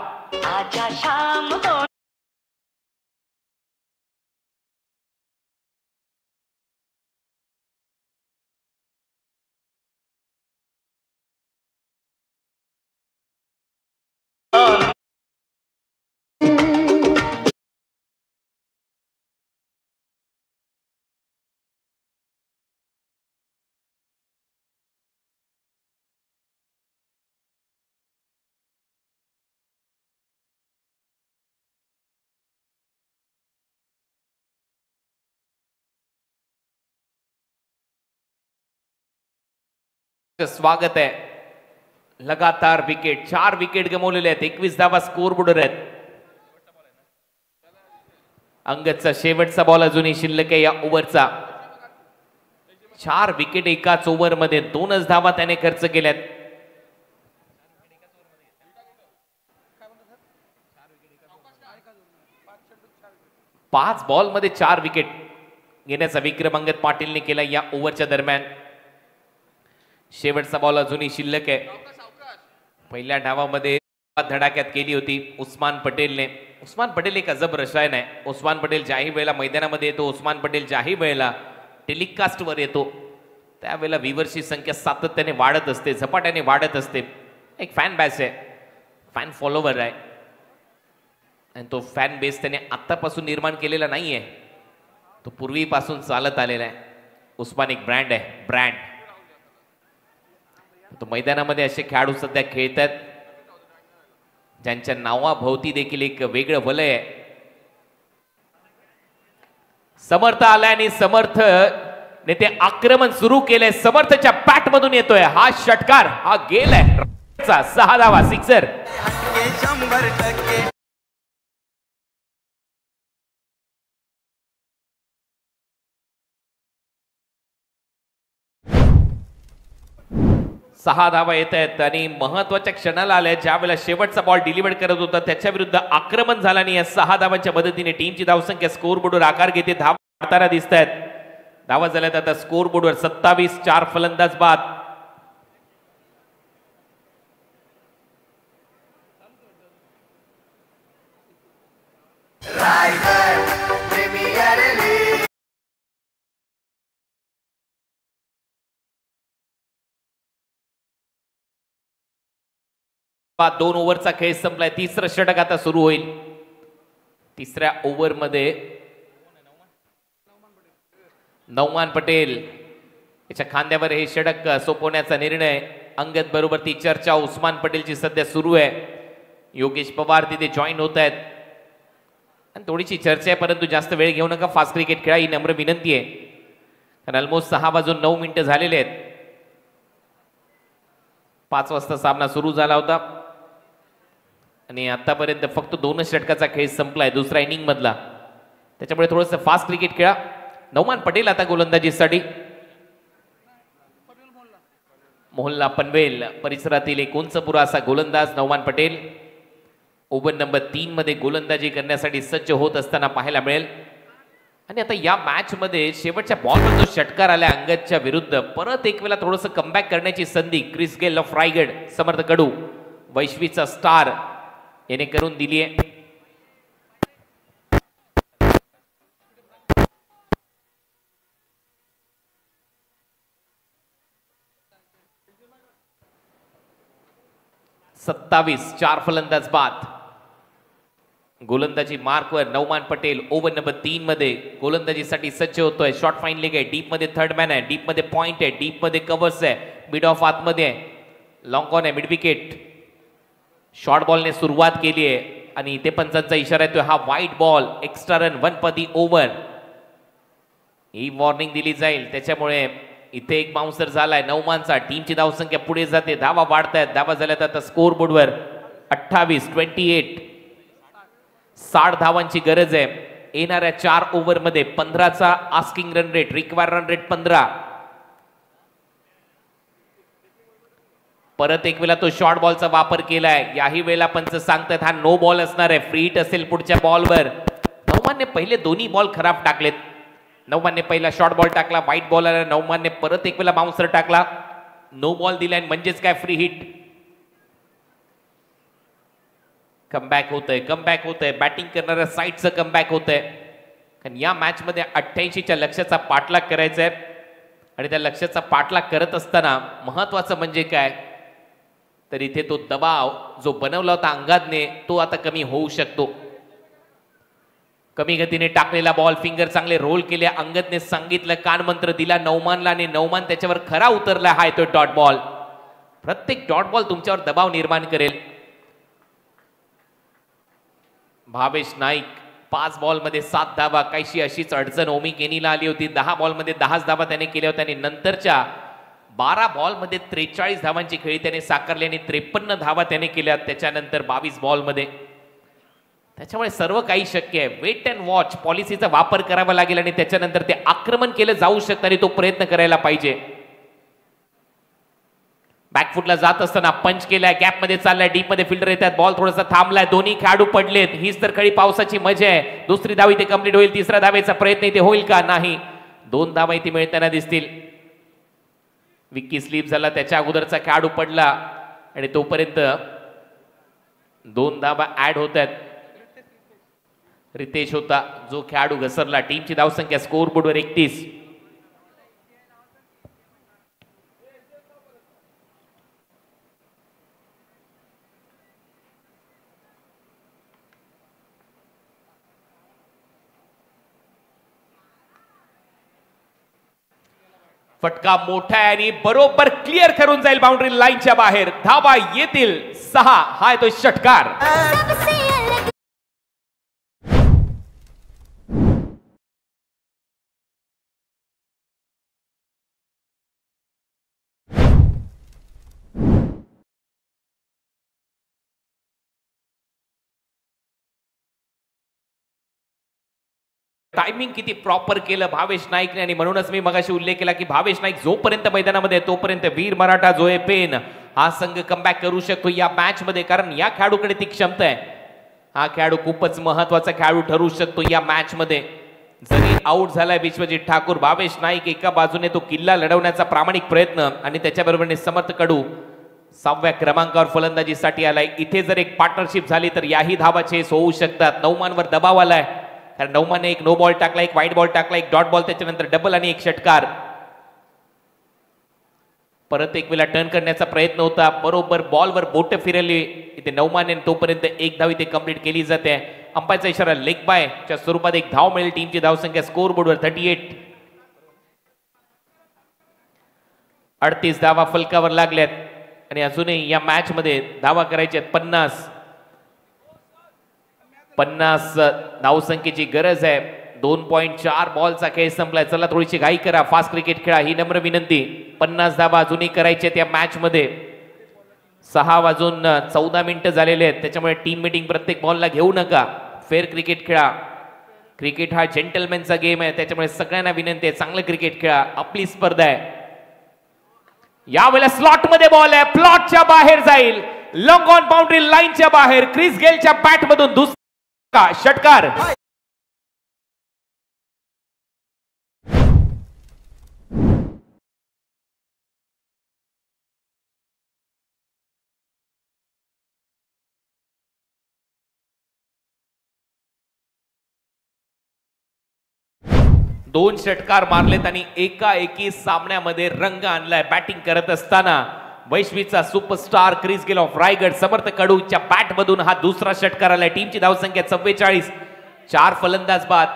स्वागत आहे. लगातार विकेट. 4 विकेट गमावलेले आहेत. 21 धावा स्कोरबोर्डवर आहेत. अंगदचा शेवटचा बॉल अजूनही शिल्लक आहे या ओव्हरचा. 4 विकेट एकाच ओव्हरमध्ये. 2च धावा त्याने खर्च केल्यात. पाच बॉल मध्ये 4 विकेट घेण्याचा विक्रम अंगद पाटीलने केला या ओव्हरच्या दरम्यान. शेवटचा बॉल अजूनही शिल्लक आहे. पहिल्या डावामध्ये धडाक्यात केली होती उस्मान पटेलने. उस्मान पटेल एक अजब रसायन आहे. उस्मान पटेल ज्याही वेळेला मैदानामध्ये येतो, उस्मान पटेल ज्याही वेळेला टेलिकास्टवर येतो, त्यावेळेला व्ह्यूअरची संख्या सातत्याने वाढत असते, झपाट्याने वाढत असते. एक फॅन बॅस आहे, फॅन फॉलोवर आहे आणि तो फॅन बेस त्याने आत्तापासून निर्माण केलेला नाहीये, तो पूर्वीपासून चालत आलेला आहे. उस्मान एक ब्रँड आहे, ब्रँड. तो मैदानामध्ये असे खेळाडू सध्या खेळतात ज्यांच्या नावाभोवती देखील एक वेगळं वलय आहे. समर्थ आलाय आणि समर्थ ने ते आक्रमण सुरू केलंय. समर्थच्या बॅट मधून येतोय हा षटकार, हा गेलाय 6 धावा, सिक्सर. 100%. 6 धावा येत आहेत आणि महत्वाच्या क्षणाला आल्या ज्या वेळेला शेवटचा बॉल डिलिव्हर करत होता त्याच्या विरुद्ध आक्रमण झाला आणि या 6 धावांच्या मदतीने टीमची धावसंख्या स्कोर बोर्डवर आकार घेते. धावा मारताना दिसत आहेत. धावा झाल्यात आता स्कोर बोर्डवर 27. 4 फलंदाज बाद. दोन ओव्हरचा खेळ संपलाय. तिसरं षटक आता सुरू होईल. तिसऱ्या ओव्हरमध्ये नौमान पटेल याच्या खांद्यावर हे षटक सोपवण्याचा निर्णय. अंगद बरोबर ती चर्चा उस्मान पटेलची सध्या सुरू आहे. योगेश पवार तिथे जॉईन होत आहेत आणि थोडीशी चर्चा आहे, परंतु जास्त वेळ घेऊ नका. फास्ट क्रिकेट खेळा ही नम्र विनंती आहे, कारण ऑलमोस्ट 6:09 झालेले आहेत. 5 वाजता सामना सुरू झाला होता आणि आतापर्यंत फक्त 2च षटकाचा खेळ संपलाय दुसऱ्या इनिंग मधला. त्याच्यामुळे थोडंसं फास्ट क्रिकेट खेळा. नौमान पटेल आता गोलंदाजीसाठी. मोहल्ला पनवेल परिसरातील एक उंचपुरा असा गोलंदाज नौमान पटेल ओव्हर नंबर 3 मध्ये गोलंदाजी करण्यासाठी सज्ज होत असताना पाहायला मिळेल. आणि आता या मॅच मध्ये शेवटच्या बॉलवर जो षटकार आला अंगदच्या विरुद्ध, परत एक वेळा थोडंसं कमबॅक करण्याची संधी Chris Gayle of Raigad, Samarth Kadu वैश्वीचा स्टार याने करून दिली आहे. सत्तावीस. 4 फलंदाज बाद. गोलंदाजी मार्कवर नौमान पटेल ओव्हर नंबर 3 मध्ये गोलंदाजीसाठी सज्ज होतोय. शॉर्ट फाईन लेग आहे, डीप मध्ये थर्ड मॅन आहे, डीप मध्ये पॉइंट आहे, डीप मध्ये कव्हर्स आहे, मिड ऑफ आतमध्ये आहे, लॉंग ऑन आहे, मिड विकेट. शॉर्ट बॉलने सुरुवात केली आहे आणि इथे पंचांचा इशारा येतोय हा वाईट बॉल, एक्स्ट्रा रन 1 पर दी ओव्हर ही वॉर्निंग दिली जाईल. त्याच्यामुळे इथे एक बाउन्सर झालाय नौमानचा. टीमची धावसंख्या पुढे जाते, धावा वाढतायत. धावा झाल्यात आता स्कोर बोर्डवर 28. 60 धावांची गरज आहे. येणाऱ्या 4 ओव्हर मध्ये 15चा asking run rate, require run rate 15. परत एक वेळा तो शॉर्ट बॉलचा वापर केलाय. याही वेळेला पंच सांगतात हा नो बॉल असणार आहे, फ्री हिट असेल पुढच्या बॉलवर. नौमानने पहिले दोन्ही बॉल खराब टाकलेत. नौमानने पहिला शॉर्ट बॉल टाकला, व्हाईट बॉल आला. नौमानने परत एक वेळा बाउन्सर टाकला, नो बॉल दिलाय, म्हणजेच काय फ्री हिट. कमबॅक होतंय. बॅटिंग करणाऱ्या साईडचं कमबॅक होतंय. कारण या मॅच मध्ये 88च्या लक्ष्याचा पाठलाग करायचा आहे आणि त्या लक्ष्याचा पाठलाग करत असताना महत्वाचं म्हणजे काय तर इथे तो दबाव जो बनवला होता अंगादने तो आता कमी होऊ शकतो. कमी गतीने टाकलेला बॉल, फिंगर चांगले रोल केले. अंगदने सांगितलं, कानमंत्र दिला नौमानला आणि नौमान त्याच्यावर खरा उतरला. हा येतो डॉट बॉल. प्रत्येक डॉट बॉल तुमच्यावर दबाव निर्माण करेल. भावेश नाईक 5 बॉलमध्ये 7 धावा. काहीशी अशीच अडचण ओमी केनीला आली होती. 10 बॉलमध्ये 10 धावा त्याने केल्या होत्या आणि नंतरच्या 12 बॉलमध्ये 43 धावांची खेळी त्याने साकारली आणि 53 धावा त्याने केल्या त्याच्यानंतर 22 बॉलमध्ये. त्याच्यामुळे सर्व काही शक्य आहे. वेट अँड वॉच पॉलिसीचा वापर करावा लागेल आणि त्याच्यानंतर ते आक्रमण केलं जाऊ शकतं आणि तो प्रयत्न करायला पाहिजे. बॅकफुटला जात असताना पंच केलाय, गॅप मध्ये चाललाय, डीप मध्ये फिल्डर येतात, बॉल थोडासा थांबलाय, दोन्ही खेळाडू पडलेत. हीच तर खरी पावसाची मजा आहे. दुसरी धाव इथे कंप्लीट होईल. तिसऱ्या धावेचा प्रयत्न इथे होईल का? नाही. 2 धावा इथे मिळताना दिसतील. विक्की स्लीप झाला, त्याच्या अगोदरचा खेळाडू पडला आणि तोपर्यंत 2 धावा ऍड होत आहेत. रितेश होता जो खेळाडू घसरला. टीमची धावसंख्या स्कोर बोर्डवर 31. फटका मोठा आहे आणि बरोबर क्लिअर करून जाईल बाउंड्री लाईनच्या बाहेर. धावा येतील 6. हा तो षटकार. टायमिंग किती प्रॉपर केलं भावेश नाईकने आणि म्हणूनच मी मगाशी उल्लेख केला की भावेश नाईक जोपर्यंत मैदानामध्ये तोपर्यंत वीर मराठा जोए पेन हा संघ कमबॅक करू शकतो या मॅच मध्ये, कारण या खेळाडूकडे ती क्षमता आहे. हा खेळाडू खूपच महत्वाचा खेळाडू ठरू शकतो या मॅच मध्ये. जरी आउट झालाय विश्वजित ठाकूर, भावेश नाईक एका बाजूने तो किल्ला लढवण्याचा प्रामाणिक प्रयत्न आणि त्याच्याबरोबर समर्थ कडू 6व्या क्रमांकावर फलंदाजीसाठी आलाय. इथे जर एक पार्टनरशिप झाली तर याही धावा चेस होऊ शकतात. नौमानवर दबाव आलाय कारण नौमाने एक नो बॉल टाकला, एक वाईट बॉल टाकला, एक डॉट बॉल, त्याच्यानंतर डबल आणि एक षटकार. परत एक वेळा टर्न करण्याचा प्रयत्न होता, बरोबर बॉलवर बोट फिरली इथे नौमाने, तोपर्यंत एक धाव इथे कंप्लीट केली जाते. अंपायरचा इशारा लेग बाय च्या स्वरूपात एक धाव मिळेल. टीमची धावसंख्या स्कोर बोर्डवर 38. 38 धावा फलकावर लागल्यात आणि अजूनही या मॅच मध्ये धावा करायच्या 50 धावसंख्येची गरज आहे. 2.4 बॉलचा खेळ संपलाय. चला थोडीशी घाई करा, फास्ट क्रिकेट खेळा ही नम्र विनंती. 50 धावा अजूनही करायच्या त्या मॅच मध्ये. 6 वाजून 14 मिनिटं झालेले आहेत, त्याच्यामुळे टीम मीटिंग प्रत्येक बॉलला घेऊ नका. फेअर क्रिकेट खेळा. क्रिकेट हा जेंटलमॅनचा गेम आहे, त्याच्यामुळे सगळ्यांना विनंती आहे चांगलं क्रिकेट खेळा. आपली स्पर्धा आहे. यावेळेला स्लॉट मध्ये बॉल आहे, प्लॉटच्या बाहेर जाईल, लॉंग ऑन बाउंड्री लाईनच्या बाहेर. क्रिस गेलच्या बॅट मधून दुसरा षटकार. दोन षटकार मारलेत आणि एकाएकी सामन्यामध्ये रंग आणलाय. बॅटिंग करत असताना वैश्वीचा superstar Chris Gayle of Raigad Samarth कडूच्या बॅट मधून हा दुसरा षटकार आलाय. टीमची धावसंख्या 44. 4 फलंदाज बाद.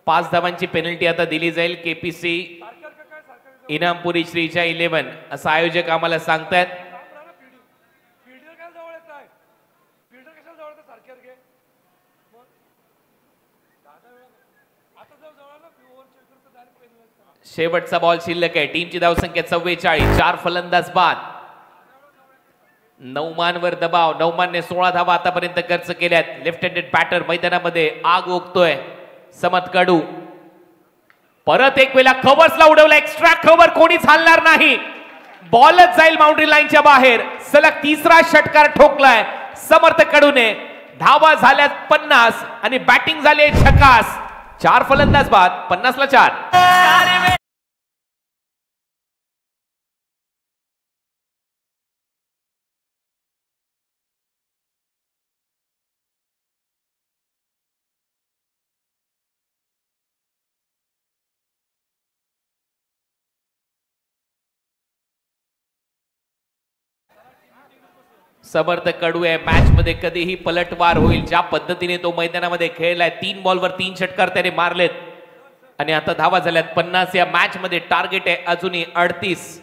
5 धावांची पेनल्टी आता दिली जाईल. केपीसी इनामपुरी श्रीच्या 11 असं आयोजक आम्हाला सांगतायत. शेवटचा बॉल शिल्लक आहे. टीमची धावसंख्या 44. 4 फलंदाज बाद. नौमानवर दबाव. नौमानने 16 धावा आतापर्यंत खर्च केल्यात. लेफ्ट हँडेड बॅटर मैदानामध्ये आग ओकतोय. समत कडू परत एक वेळा कव्हर्सला उडवला. एक्स्ट्रा कव्हर कोणीच हलणार नाही. बॉलच जाईल बाउंड्री लाईनच्या बाहेर. सलग तिसरा षटकार ठोकलाय समर्थ कडूने. धावा झाल्यात 50 आणि बॅटिंग झाली झकास. 4 फलंदाज बाद. 50ला 4. समर्थ कडू आहे. मॅच मध्ये कधीही पलटवार होईल ज्या पद्धतीने तो मैदानामध्ये खेळलाय. 3 बॉलवर 3 षटकार त्याने मारलेत आणि आता धावा झाल्यात 50. या मॅच मध्ये टार्गेट आहे अजूनही 38.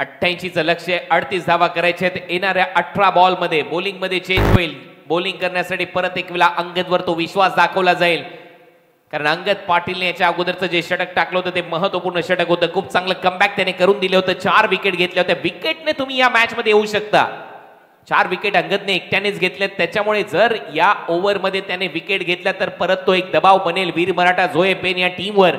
88चं लक्ष आहे. 38 धावा करायच्या आहेत. येणाऱ्या 18 बॉल मध्ये बॉलिंग मध्ये चेंज होईल. बॉलिंग करण्यासाठी परत एक वेळा अंगदवर तो विश्वास दाखवला जाईल, कारण अंगद पाटीलने याच्या अगोदरचं जे षटक टाकलं होतं ते महत्वपूर्ण षटक होतं. खूप चांगलं कमबॅक त्याने करून दिलं होतं. 4 विकेट घेतल्या होत्या. विकेटने तुम्ही या मॅच मध्ये येऊ शकता. 4 विकेट अंगदने एकट्यानेच घेतल्यात. त्याच्यामुळे जर या ओव्हर मध्ये त्याने विकेट घेतल्या तर परत तो एक दबाव बनेल वीर मराठा जोए पेन या टीमवर.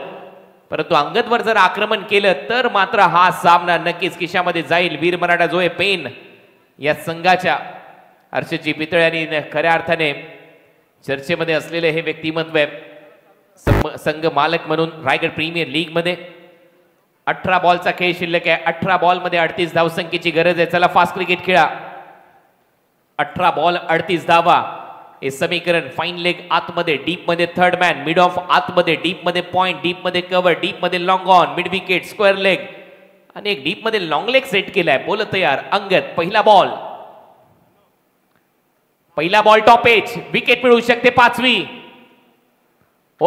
परंतु अंगदवर जर आक्रमण केलं तर मात्र हा सामना नक्कीच खिशामध्ये जाईल वीर मराठा जोए पेन या संघाच्या. हर्षदजी पितळे आणि खऱ्या अर्थाने चर्चेमध्ये असलेले हे व्यक्तिमत्व आहे. संघ मालक म्हणून रायगड प्रीमियर लीग मध्ये 18 बॉलचा खेळ शिल्लक आहे. 18 बॉल मध्ये 38 धावसंख्येची गरज आहे. चला फास्ट क्रिकेट खेळा. 18 बॉल 38 धावा हे समीकरण. फाईन लेग आतमध्ये, डीप मध्ये थर्ड मॅन, मिड ऑफ आतमध्ये, डीप मध्ये पॉइंट, डीप मध्ये कव्हर, डीप मध्ये long on, mid wicket, square leg आणि एक डीप मध्ये लॉंग लेग सेट केलाय. बोल तयार अंगद. पहिला बॉल टॉप एज. विकेट मिळू शकते 5वी.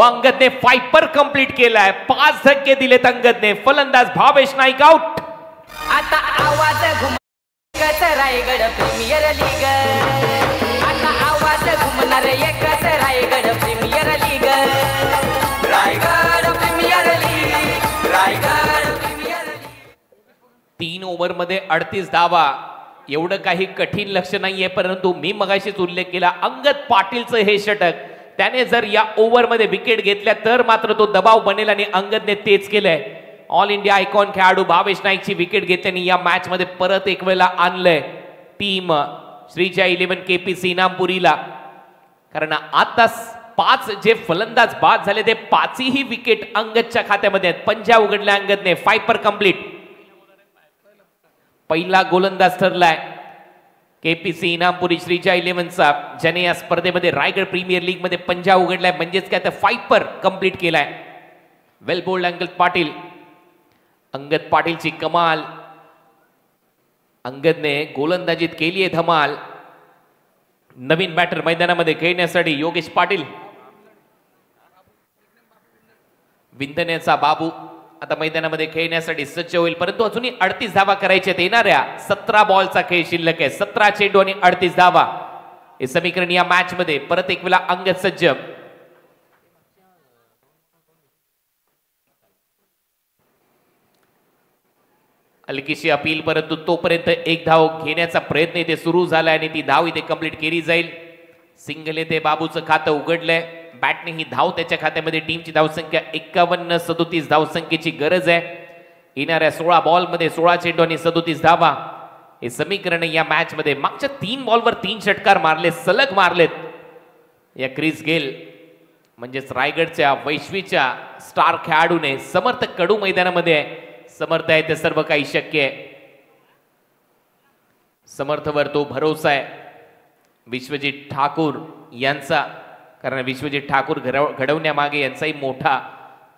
अंगदने फायपर कंप्लीट केलाय. 5 धक्के दिलेत अंगदने. फलंदाज भावेश नाईक आउट. आता आवाज घुमत रायगड प्रीमियर लीग. आता आवाज घुमणार एकच Raigad premier league. Raigad premier league. Raigad premier league. 3 ओव्हरमध्ये 38 धावा. एवढं काही कठीण लक्ष नाहीये, परंतु मी मगाशीच उल्लेख केला अंगद पाटीलचं हे षटक, त्याने जर या ओव्हरमध्ये विकेट घेतल्या तर मात्र तो दबाव बनेल आणि अंगदने तेच केलंय. ऑल इंडिया आयकॉन खेळाडू भावेश नाईकची विकेट घेतल्याने या मॅच मध्ये परत एक वेळेला आणलंय टीम श्रीजा 11 केपीसी इनामपुरीला. कारण आता 5 जे फलंदाज बाद झाले ते 5ही विकेट अंगदच्या खात्यामध्ये आहेत. पंजा उघडल्या अंगदने. फायपर कंप्लीट. पहिला गोलंदाज ठरलाय केपीसी इनामपुरी श्रीजा 11चा, ज्याने या स्पर्धेमध्ये रायगड प्रीमियर लीग मध्ये पंजा उघडलाय. म्हणजेच काय तर फायपर कंप्लीट केलाय. वेल बोल्ड अंगद पाटील. अंगद पाटीलची कमाल. अंगदने गोलंदाजीत केली आहे धमाल. नवीन बॅटर मैदानामध्ये खेळण्यासाठी योगेश पाटील. विंधण्याचा बाबू आता मैदानामध्ये खेळण्यासाठी सज्ज होईल, परंतु अजूनही 38 धावा करायच्यात. येणाऱ्या 17 बॉलचा खेळ शिल्लक आहे. 17 चेंडू आणि 38 धावा हे समीकरण या मॅच मध्ये. परत एक वेळा अंगद सज्ज. हलकीशी अपील, परंतु तोपर्यंत एक धाव घेण्याचा प्रयत्न इथे सुरू झालाय आणि ती धाव इथे कंप्लीट केली जाईल. सिंगल येथे बाबूचं खातं उघडलंय. बॅटने ही धाव त्याच्या खात्यामध्ये. टीमची धावसंख्या 51-37 धावसंख्येची गरज आहे. येणाऱ्या 16 बॉलमध्ये 16 चेंडू आणि 37 धावा हे समीकरण या मॅच मध्ये. मागच्या 3 बॉलवर 3 षटकार मारले, सलग मारलेत या क्रिस गेल म्हणजेच रायगडच्या वैश्वीच्या स्टार खेळाडूने. समर्थ कडू मैदानामध्ये आहे. समर्थ आहे ते सर्व काही शक्य आहे. समर्थवर तो भरोसा आहे विश्वजित ठाकूर यांचा, कारण विश्वजित ठाकूर घडवण्यामागे यांचाही मोठा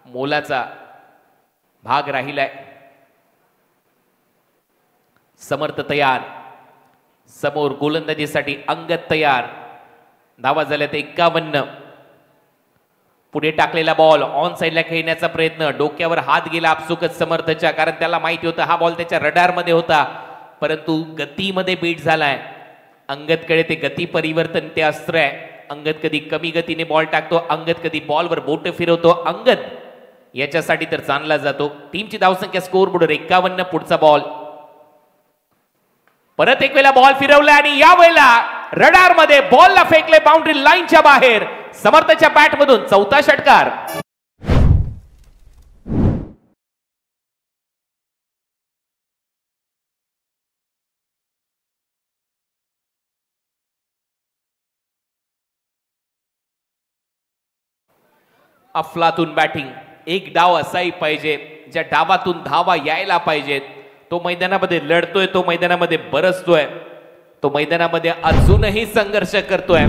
मोलाचा भाग राहिलाय. समर्थ तयार. समोर गोलंदाजीसाठी अंगद तयार. धावा झाल्यात 51. पुढे टाकलेला बॉल ऑन साइडला खेळण्याचा प्रयत्न. डोक्यावर हात गेला आपसुकच समर्थच्या, कारण त्याला माहिती होतं हा बॉल त्याच्या रडार मध्ये होता, परंतु गतीमध्ये बीट झालाय. अंगदकडे ते गती परिवर्तन ते अस्त्र आहे. अंगद कधी कमी गतीने बॉल टाकतो, अंगद कधी बॉलवर बोट फिरवतो. अंगद याच्यासाठी तर जाणला जातो. टीमची धावसंख्या स्कोर बोर्डवर 51. पुढचा बॉल. परत एक वेळा बॉल फिरवला आणि या वेळेला रडार मध्ये बॉलला फेकले बाउंड्री लाईनच्या बाहेर. समर्थच्या बॅट मधून 4था षटकार. अफलातून बॅटिंग. एक डाव असाही पाहिजे ज्या डावातून धावा यायला पाहिजेत. तो मैदानामध्ये लढतोय, तो मैदानामध्ये बरसतोय, तो मैदानामध्ये अजूनही संघर्ष करतोय.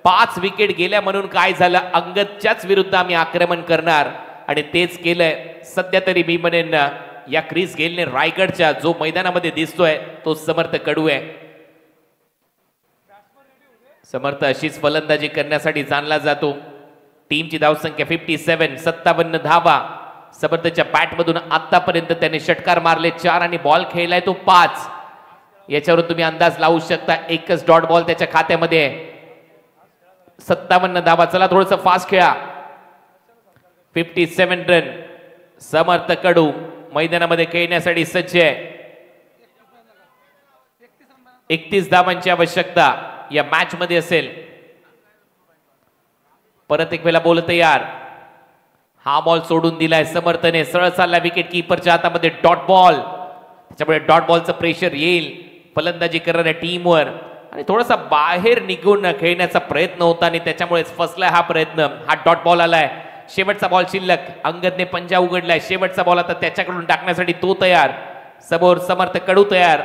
5 विकेट गेल्या म्हणून काय झालं, अंगदच्याच विरुद्ध आम्ही आक्रमण करणार आणि तेच केलंय. सध्या तरी मी म्हणेन या क्रिस गेलने रायगडच्या जो मैदानामध्ये दिसतोय तो समर्थ कडू आहे. समर्थ अशीच फलंदाजी करण्यासाठी जाणला जातो. टीमची धावसंख्या 57. 57 धावा. समर्थच्या बॅटमधून आतापर्यंत त्याने षटकार मारले 4 आणि बॉल खेळलाय तो 5. याच्यावरून तुम्ही अंदाज लावू शकता. एकच डॉट बॉल त्याच्या खात्यामध्ये आहे. 57 धावा. चला थोडस फास्ट खेळा. 57 रन. समर्थ कडू मैदानामध्ये खेळण्यासाठी सज्ज आहे. 31 धावांची आवश्यकता या मॅच मध्ये असेल. परत एक वेळा बोल तयार. हा बॉल सोडून दिलाय समर्थने. सरळ चालला विकेट कीपरच्या हातामध्ये. Dot ball. त्याच्यामुळे डॉट बॉलचं प्रेशर येईल फलंदाजी करणाऱ्या टीमवर आणि थोडासा बाहेर निघून खेळण्याचा प्रयत्न होता आणि त्याच्यामुळेच फसलाय हा प्रयत्न. हा डॉट बॉल आलाय. शेवटचा बॉल शिल्लक. अंगदने पंजा उघडलाय. शेवटचा बॉल आता त्याच्याकडून टाकण्यासाठी तो तयार. समोर समर्थ कडू तयार,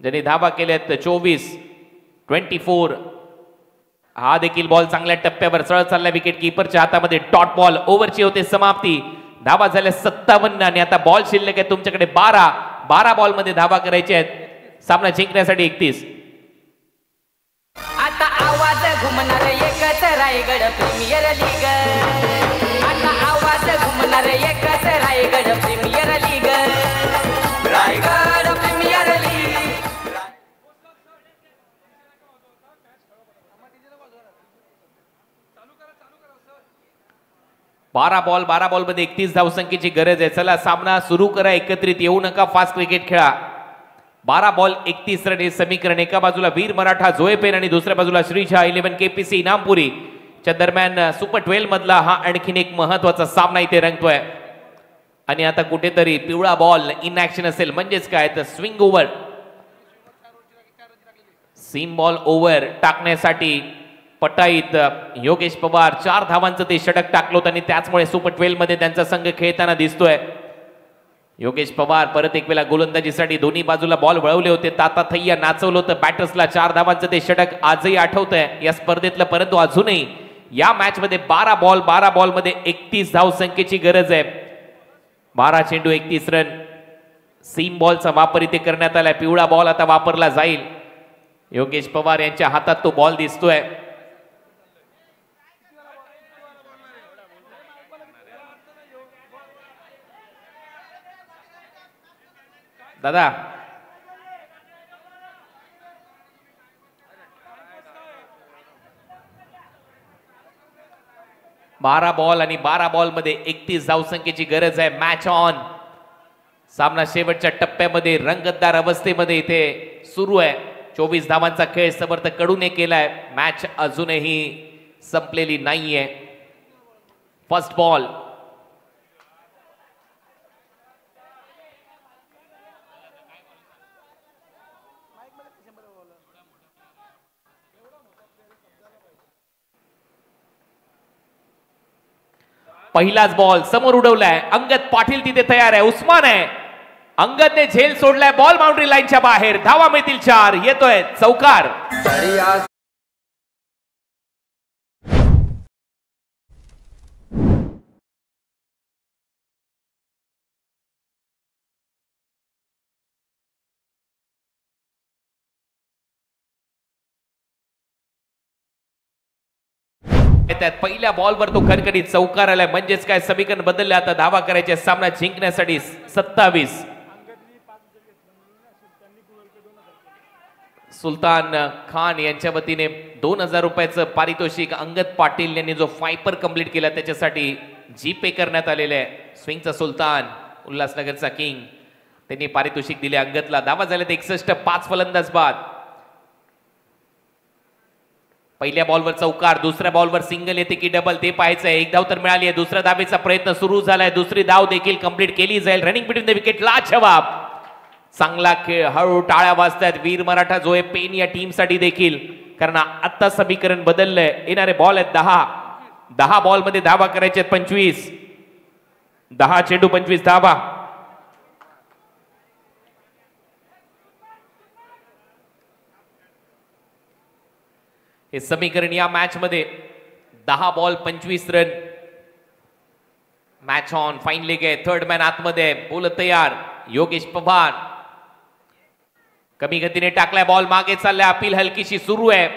ज्यांनी धावा केल्यात 24. हा देखील बॉल चांगल्या टप्प्यावर. सरळ चालला विकेट कीपरच्या हातामध्ये. Dot ball. ओव्हरची होते समाप्ती. धावा झाल्या 57 आणि आता बॉल शिल्लक आहे तुमच्याकडे 12 बॉल मध्ये धावा करायचे आहेत सामना जिंकण्यासाठी 31. आता आवाज घुमणार एकच रायगड प्रीमियर लीग आता आवाज घुमणार एकच Raigad premier league Raigad premier league 12 ball मध्ये 31 धावसंख्येची गरज आहे. चला सामना सुरू करा, एकत्रित येऊ नका, फास्ट क्रिकेट खेळा. 12 बॉल 31 रन हे समीकरण. एका बाजूला वीर मराठा जोयपेन आणि दुसऱ्या बाजूला श्रीशा 11 KPC इनामपुरी च्या दरम्यान सुपर 12 मधला हा आणखीन एक महत्वाचा सामना इथे रंगतोय. आणि आता कुठेतरी पिवळा बॉल इन ऍक्शन असेल, म्हणजेच काय तर swing over, seam ball over टाकण्यासाठी पटाईत योगेश पवार 4 धावांचं ते षटक टाकलं होतं आणि त्याचमुळे सुपर 12 मध्ये त्यांचा संघ खेळताना दिसतोय. योगेश पवार परत एक वेळा गोलंदाजीसाठी दोन्ही बाजूला बॉल वळवले होते, ताताथैया नाचवलं होतं बॅटर्सला. 4 धावांचं ते षटक आजही आठवतंय या स्पर्धेतलं, परंतु अजूनही या मॅच मध्ये 12 बॉल मध्ये 31 धावसंख्येची गरज आहे. 12 चेंडू 31 रन. सीम बॉलचा वापर इथे करण्यात आलाय. पिवळा बॉल आता वापरला जाईल. योगेश पवार यांच्या हातात तो बॉल दिसतोय. दादा 12 बॉल आणि 12 बॉल मध्ये 31 धावसंख्येची गरज आहे. Match on. सामना शेवटच्या टप्प्यामध्ये रंगतदार अवस्थेमध्ये इथे सुरू आहे. 24 धावांचा खेळ समर्थक कडूने केलाय. मॅच अजूनही संपलेली नाहीये. First ball. पहिलाच बॉल समोर उडवलाय. अंगद पाटील तिथे तयार आहे. उस्मान आहे. अंगदने झेल सोडलाय. बॉल बाउंड्री लाईनच्या बाहेर. धावा मिळतील 4. येतोय चौकार. त्यात पहिल्या बॉलवर तो खणखणीत चौकार आलाय, म्हणजेच काय समीकरण बदलले. आता धावा करायचे सामना जिंकण्यासाठी. 27. सुलतान खान यांच्या वतीने 2000 रुपयाचं पारितोषिक अंगद पाटील यांनी जो फायपर कंप्लीट केला त्याच्यासाठी जीपे करण्यात आलेले आहे. स्विंगचा सुलतान, उल्हासनगरचा किंग, त्यांनी पारितोषिक दिले अंगदला. धावा झाल्यात 61. 5 फलंदाज बाद. पहिल्या बॉलवर चौकार, दुसऱ्या बॉलवर सिंगल येते की डबल ते पाहायचंय. एक धाव तर मिळाली आहे. दुसऱ्या धावेचा प्रयत्न सुरू झालाय. दुसरी धाव देखील कंप्लीट केली जाईल. Running between the wicket. लाजवाब चांगला खेळ. हळू टाळ्या वाजतायत वीर मराठा जोय पेन या टीम साठी देखील, कारण आता समीकरण बदललंय. येणारे बॉल आहेत 10 बॉल मध्ये धावा करायचे 25. 10 चेंडू 25 धावा. हे समीकरण या मॅच मध्ये 10 ball 25 run. Match on. Fine leg आहे. थर्ड मॅन आतमध्ये. बोल तयार. योगेश पवार कमी गतीने टाकलाय. बॉल मागे चाललाय. अपील हलकीशी सुरू आहे.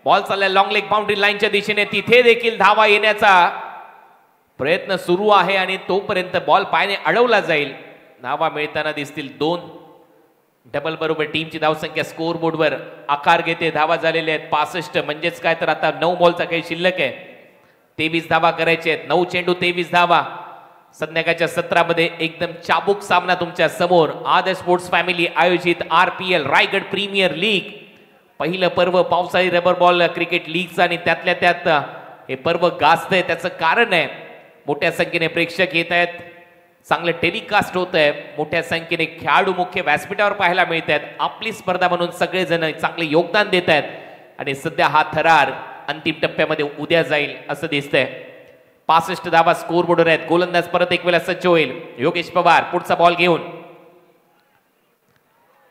बॉल चाललाय लॉंग लेग बाउंड्री लाईनच्या दिशेने. तिथे देखील धावा येण्याचा प्रयत्न सुरू आहे आणि तोपर्यंत बॉल पायाने अडवला जाईल. धावा मिळताना दिसतील 2. डबल बरोबर टीमची धावसंख्या स्कोर बोर्डवर आकार घेते. धावा झालेल्या आहेत 65. म्हणजेच काय तर आता 9 बॉलचा खेळ शिल्लक आहे. 23 धावा करायचे आहेत. 9 चेंडू 23 धावा. संध्याकाळच्या सत्रामध्ये एकदम चाबूक सामना तुमच्या समोर. आदर्श स्पोर्ट्स फॅमिली आयोजित RPL रायगड प्रीमियर लीग पहिलं पर्व पावसाळी रबर बॉल क्रिकेट लीगचं, आणि त्यातल्या त्यात हे पर्व गाजतंय. त्याचं कारण आहे मोठ्या संख्येने प्रेक्षक येत आहेत. चांगलं टेलिकास्ट होत आहे. मोठ्या संख्येने खेळाडू मुख्य व्यासपीठावर पाहायला मिळत आहेत. आपली स्पर्धा म्हणून सगळेजण चांगले योगदान देत आहेत आणि सध्या हा थरार अंतिम टप्प्यामध्ये उद्या जाईल असं दिसतंय. 65 धावा स्कोर बोर्डवर आहेत. गोलंदाज परत एक वेळा सज्ज होईल. योगेश पवार पुढचा बॉल घेऊन.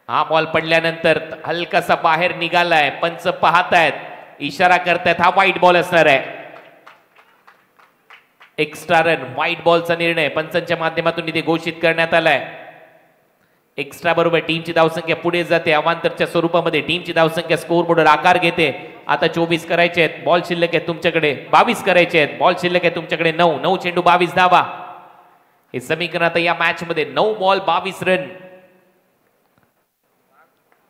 हा बॉल पडल्यानंतर हलकासा बाहेर निघालाय. पंच पाहतायत, इशारा करतायत. हा वाईट बॉल असणार आहे. Extra run. व्हाईट बॉलचा निर्णय पंचांच्या माध्यमातून इथे घोषित करण्यात आलाय. एक्स्ट्रा बरोबर टीमची धावसंख्या पुढे जाते. अवांतरच्या स्वरूपामध्ये टीमची धावसंख्या स्कोर बोर्डवर आकार घेते. आता 24 करायचे आहेत, बॉल शिल्लक आहे तुमच्याकडे 22 करायचे आहेत, बॉल शिल्लक आहे तुमच्याकडे 9 चेंडू 22 धावा. हे समीकरण आता या मॅच मध्ये 9 बॉल 22 रन.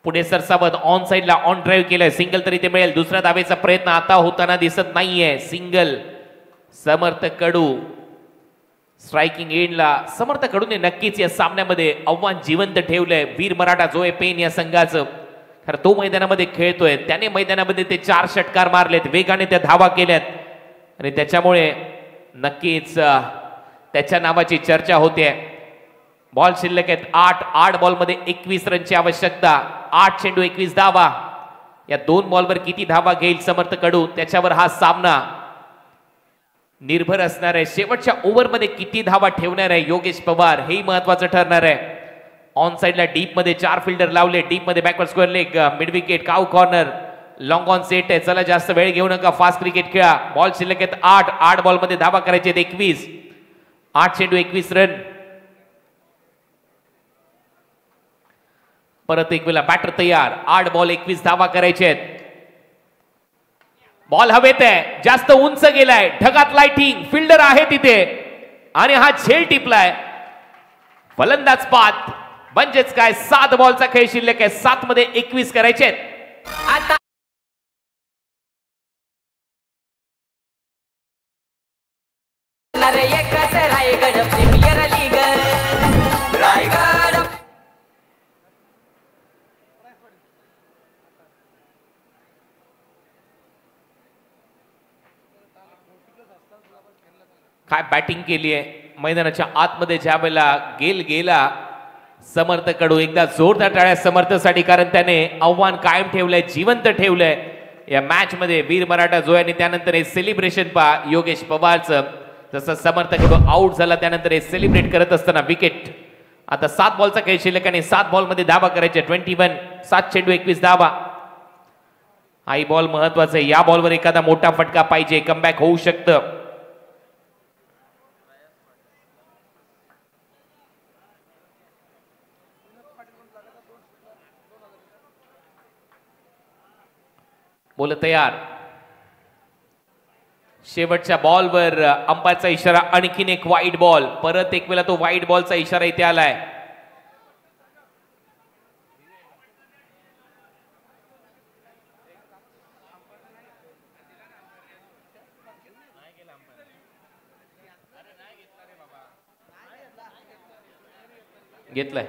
पुढे सरसावत ऑन साइडला ऑन ड्राईव्ह केलंय, सिंगल तरी ते मिळेल. दुसऱ्या धावेचा प्रयत्न आता होताना दिसत नाहीये. सिंगल समर्थ कडू स्ट्रायकिंग एंडला. समर्थ कडूने नक्कीच या सामन्यामध्ये आव्हान जिवंत ठेवलंय. वीर मराठा जोए पेन या संघाचं. खरं तो मैदानामध्ये खेळतोय, त्याने मैदानामध्ये ते 4 षटकार मारलेत, वेगाने त्या धावा केल्यात आणि त्याच्यामुळे नक्कीच त्याच्या नावाची चर्चा होते. बॉल शिल्लक आहेत 8 बॉलमध्ये 21 रनची आवश्यकता. 8 चेंडू 21 धावा. या 2 बॉलवर किती धावा घेईल समर्थ कडू त्याच्यावर हा सामना निर्भर असणार आहे. शेवटच्या ओव्हरमध्ये किती धावा ठेवणार आहे योगेश पवार हेही महत्वाचं ठरणार आहे. ऑन साइडला डीप मध्ये 4 फिल्डर लावले. डीप मध्ये backward square leg, mid wicket, cow corner, long on set आहे. चला जास्त वेळ घेऊ नका, फास्ट क्रिकेट खेळा. बॉल शिल्लक आहेत 8 बॉलमध्ये धावा करायचे 21. 8 चेंडू 21 रन. परत एक वेळा बॅटर तयार. 8 बॉल 21 धावा करायचे आहेत. बॉल हवेत आहे, जास्त उंच गेलाय, ढगात लाइटिंग, फिल्डर आहे तिथे आणि हा झेल टिपलाय. फलंदाज पात म्हणजेच काय 7 बॉलचा खेळ शिल्लक आहे. 7 मध्ये 21 करायचे आहेत. आता एकच रायगड प्रीमियर लीग रायगड. काय बॅटिंग केली आहे मैदानाच्या आतमध्ये. ज्या वेळेला गेला समर्थ कडू, एकदा जोरदार टाळ्या समर्थसाठी, कारण त्याने आव्हान कायम ठेवलंय, जिवंत ठेवलंय या मॅच मध्ये. वीर मराठा जो आणि त्यानंतर हे सेलिब्रेशन पहा योगेश पवारचं. जसं समर्थ कडू आउट झाला त्यानंतर हे सेलिब्रेट करत असताना विकेट. आता 7 बॉलचा खेळ शिल्लक आणि 7 बॉलमध्ये धावा करायचे 21. 7 चेंडू 21 धावा. हाही बॉल महत्वाचा आहे. या बॉलवर एखादा मोठा फटका पाहिजे, कमबॅक होऊ शकतं. बोल तयार. शेवटच्या बॉलवर अंपायरचा इशारा, आणखीन एक वाईड बॉल. परत एक वेळा तो वाईड बॉलचा इशारा इथे आलाय. घेतलाय.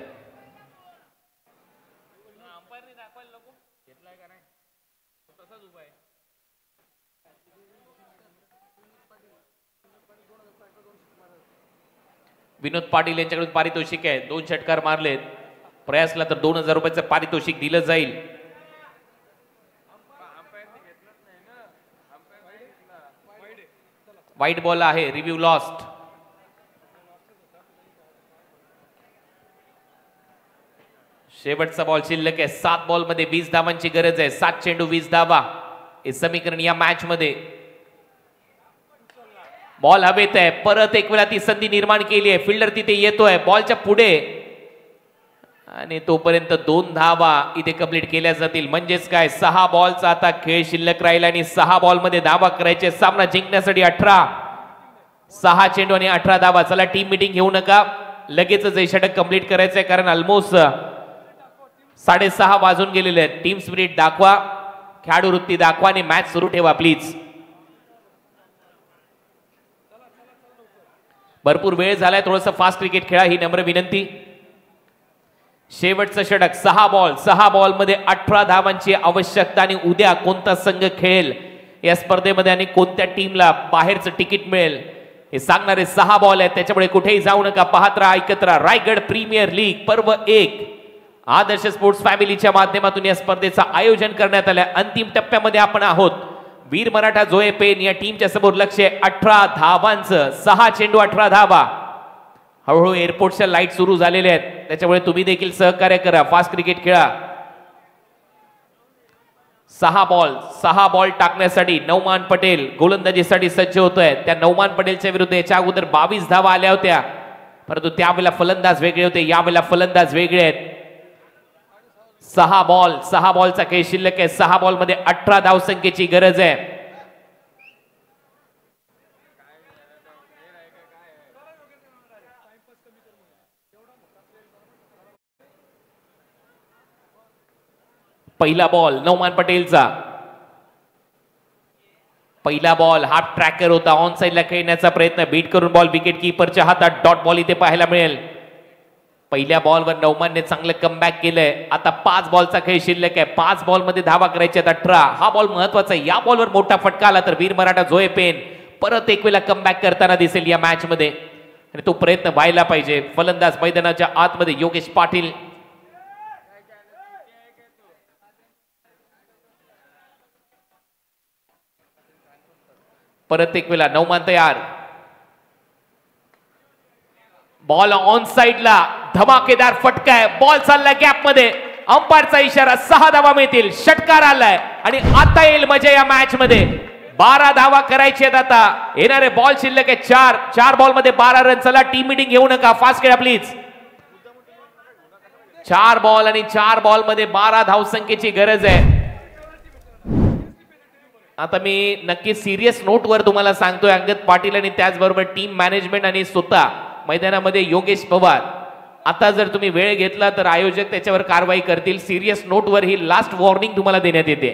विनोद पाटील यांच्याकडून पारितोषिक आहे. 2 षटकार मारलेत. प्रयासला तर 2000 रुपयाचं पारितोषिक दिलं जाईल. वाईट बॉल आहे, रिव्ह्यू लॉस्ट. शेवटचा बॉल शिल्लक आहे. 7 बॉल मध्ये 20 धावांची गरज आहे. 7 चेंडू 20 धावा हे समीकरण या मॅच मध्ये. बॉल हवेत आहे. परत एक वेळा ती संधी निर्माण केली आहे. फिल्डर तिथे येतोय बॉलच्या पुढे आणि तोपर्यंत 2 धावा इथे कंप्लीट केल्या जातील. म्हणजेच काय 6 बॉलचा आता खेळ शिल्लक राहिला आणि 6 बॉल मध्ये धावा करायचे. सामना जिंकण्यासाठी 6 चेंडू आणि 18 धावा. चला टीम मीटिंग घेऊ नका, लगेचच हे षटक कंप्लीट करायचंय कारण ऑलमोस्ट 6:30 वाजून गेलेले आहेत. टीम स्पिरिट दाखवा, खेळाडू वृत्ती दाखवा आणि मॅच सुरू ठेवा प्लीज. भरपूर वेळ झालाय, थोडस फास्ट क्रिकेट खेळा ही नम्र विनंती. शेवटचं षटक. 6 बॉल मध्ये 18 धावांची आवश्यकता आणि उद्या कोणता संघ खेळेल या स्पर्धेमध्ये आणि कोणत्या टीमला बाहेरचं तिकीट मिळेल हे सांगणारे 6 बॉल आहेत. त्याच्यामुळे कुठेही जाऊ नका, पाहत राहा, ऐकत राहा. रायगड प्रीमियर लीग पर्व 1 आदर्श स्पोर्ट्स फॅमिलीच्या माध्यमातून या स्पर्धेचं आयोजन करण्यात आलं. अंतिम टप्प्यामध्ये आपण आहोत. वीर मराठा जोए पेन या टीमच्या समोर लक्ष 18 धावांचं. 6 चेंडू 18 धावा. हळूहळू एअरपोर्टच्या लाईट सुरू झालेल्या आहेत, त्याच्यामुळे तुम्ही देखील सहकार्य करा, फास्ट क्रिकेट खेळा. 6 बॉल टाकण्यासाठी नौमान पटेल गोलंदाजीसाठी सज्ज होतोय. त्या नौमान पटेलच्या विरुद्ध याच्या अगोदर 22 धावा आल्या होत्या, परंतु त्यावेळेला फलंदाज वेगळे होते, यावेळेला फलंदाज वेगळे आहेत. 6 बॉलचा खेळ शिल्लक आहे. 6 बॉलमध्ये 18 धावसंख्येची गरज आहे. पहिला बॉल नौमान पटेलचा. पहिला बॉल हाफ ट्रॅकर होता. ऑन साइडला खेळण्याचा प्रयत्न, बीट करून बॉल विकेट कीपरच्या हातात. डॉट बॉल इथे पाहायला मिळेल. पहिल्या बॉलवर नौमानने चांगलं कमबॅक केलंय. आता 5 बॉलचा खेळ शिल्लक आहे. 5 बॉलमध्ये धावा करायच्या 18. हा बॉल महत्वाचा आहे. या बॉलवर मोठा फटका आला तर वीर मराठा जोए पेन परत एक वेळा कमबॅक करताना दिसेल या मॅच मध्ये, आणि तो प्रयत्न व्हायला पाहिजे. फलंदाज मैदानाच्या आतमध्ये योगेश पाटील. परत एक वेळा नौमान तयार. बॉल ऑन साइडला, धमाकेदार फटका आहे. बॉल चालला गॅप मध्ये. अंपायरचा इशारा. 6 धावा मिळतील. षटकार आलाय आणि आता येईल मजा या मॅच मध्ये. 12 धावा करायचे आहेत आता. येणारे बॉल शिल्लक आहे 4. 4 बॉल मध्ये 12 रन. चला टीम मीटिंग घेऊ नका, फास्ट खेळा प्लीज. 4 बॉल आणि 4 बॉल मध्ये 12 धावसंख्येची गरज आहे. आता मी नक्की सिरियस नोट वर तुम्हाला सांगतोय, अंगद पाटील आणि त्याचबरोबर टीम मॅनेजमेंट आणि स्वतः मैदानामध्ये योगेश पवार. आता जर तुम्ही वेळ घेतला तर आयोजक त्याच्यावर कारवाई करतील. सिरियस नोट वर ही लास्ट वॉर्निंग तुम्हाला देण्यात येते.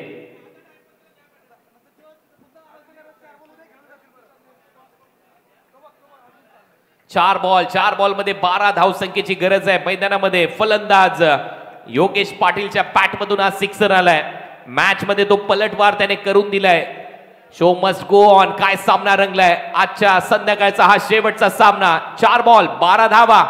चार बॉल मध्ये 12 धावसंख्येची गरज आहे मैदानामध्ये. फलंदाज योगेश पाटीलच्या पॅट मधून आज सिक्सर आलाय. मॅच मध्ये तो पलटवार त्याने करून दिलाय. Show must go on. काय सामना रंगलाय आजच्या संध्याकाळचा हा शेवटचा सामना. 4 बॉल 12 धावा.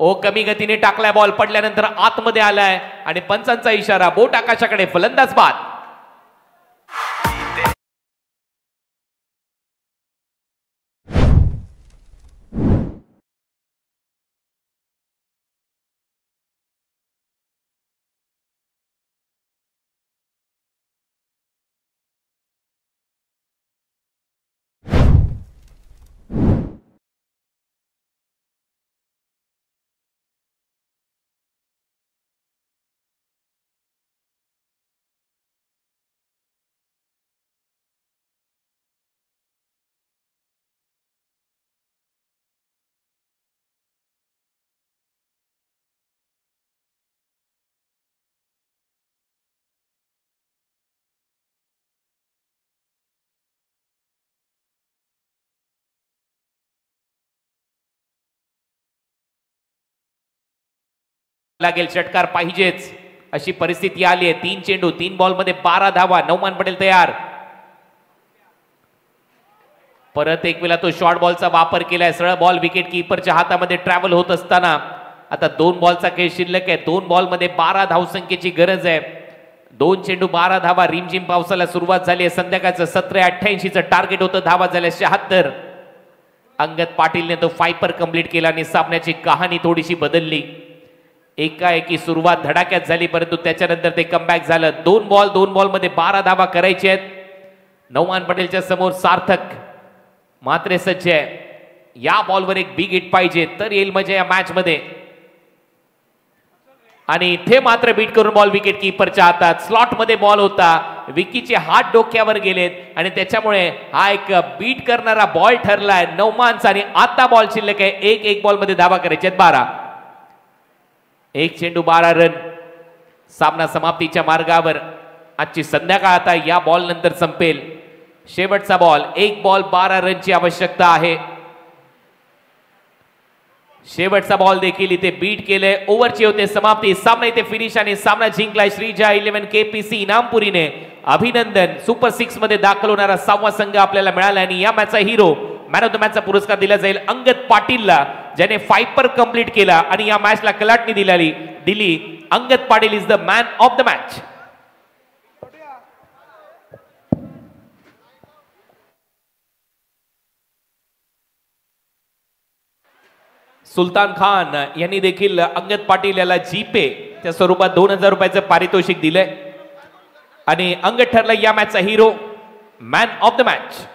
ओ कमी गतीने टाकलाय बॉल, पडल्यानंतर आतमध्ये आलाय आणि पंचांचा इशारा. बोट आकाशाकडे, फलंदाज बाद. लागेल, षटकार पाहिजेच अशी परिस्थिती आली आहे. 3 चेंडू 3 बॉल मध्ये 12 धावा. नौमान पटेल तयार. परत एक वेळा तो शॉर्ट बॉलचा वापर केलाय. सरळ बॉल विकेट कीपरच्या हातामध्ये ट्रॅव्हल होत असताना आता 2 बॉलचा खेळ शिल्लक आहे. 2 बॉल मध्ये 12 धावसंख्येची गरज आहे. 2 चेंडू 12 धावा. रिमझिम पावसाला सुरुवात झाली आहे. संध्याकाळचं 1788चं टार्गेट होतं. धावा झाल्या 76. अंगद पाटीलने तो फायपर कंप्लीट केला आणि सामन्याची कहाणी थोडीशी बदलली. एकाएकी सुरुवात धडाक्यात झाली, परंतु त्याच्यानंतर ते कमबॅक झालं. 2 बॉल मध्ये 12 धावा करायचे आहेत. नौमान पटेलच्या समोर सार्थक मात्र सज्ज आहे. या बॉलवर एक बिग हिट पाहिजे तर येईल मजा या मॅच मध्ये. आणि इथे मात्र बीट करून बॉल विकेट कीपरच्या हातात. स्लॉट मध्ये बॉल होता. विकीचे हात डोक्यावर गेलेत आणि त्याच्यामुळे हा एक बीट करणारा बॉल ठरलाय नौमानचा. आणि आता बॉल शिल्लक आहे. एक बॉल मध्ये धावा करायचे आहेत 12. 1 चेंडू 12 रन. सामना समाप्तीच्या मार्गावर. आजची संध्याकाळ आता या बॉल नंतर संपेल. शेवटचा बॉल. 1 बॉल 12 रनची आवश्यकता आहे. शेवटचा बॉल देखील इथे बीट केले. ओव्हरची होते समाप्ती. सामना इथे फिनिश आणि सामना जिंकलाय श्रीजा 11 KPC इनामपुरीने. अभिनंदन. सुपर 6 मध्ये दाखल होणारा 6वा संघ आपल्याला मिळाला आणि या मॅचचा हिरो मॅन ऑफ द मॅचचा पुरस्कार दिला जाईल अंगद पाटीलला, ज्याने फायपर कंप्लीट केला आणि या मॅचला कलाटणी दिली. Angad Patil is the man of the match. Sultan Khan यांनी देखील अंगद पाटील याला जीपे त्या स्वरूपात 2000 रुपयाचं पारितोषिक दिलंय आणि अंगद ठरला या मॅचचा hero, man of the match.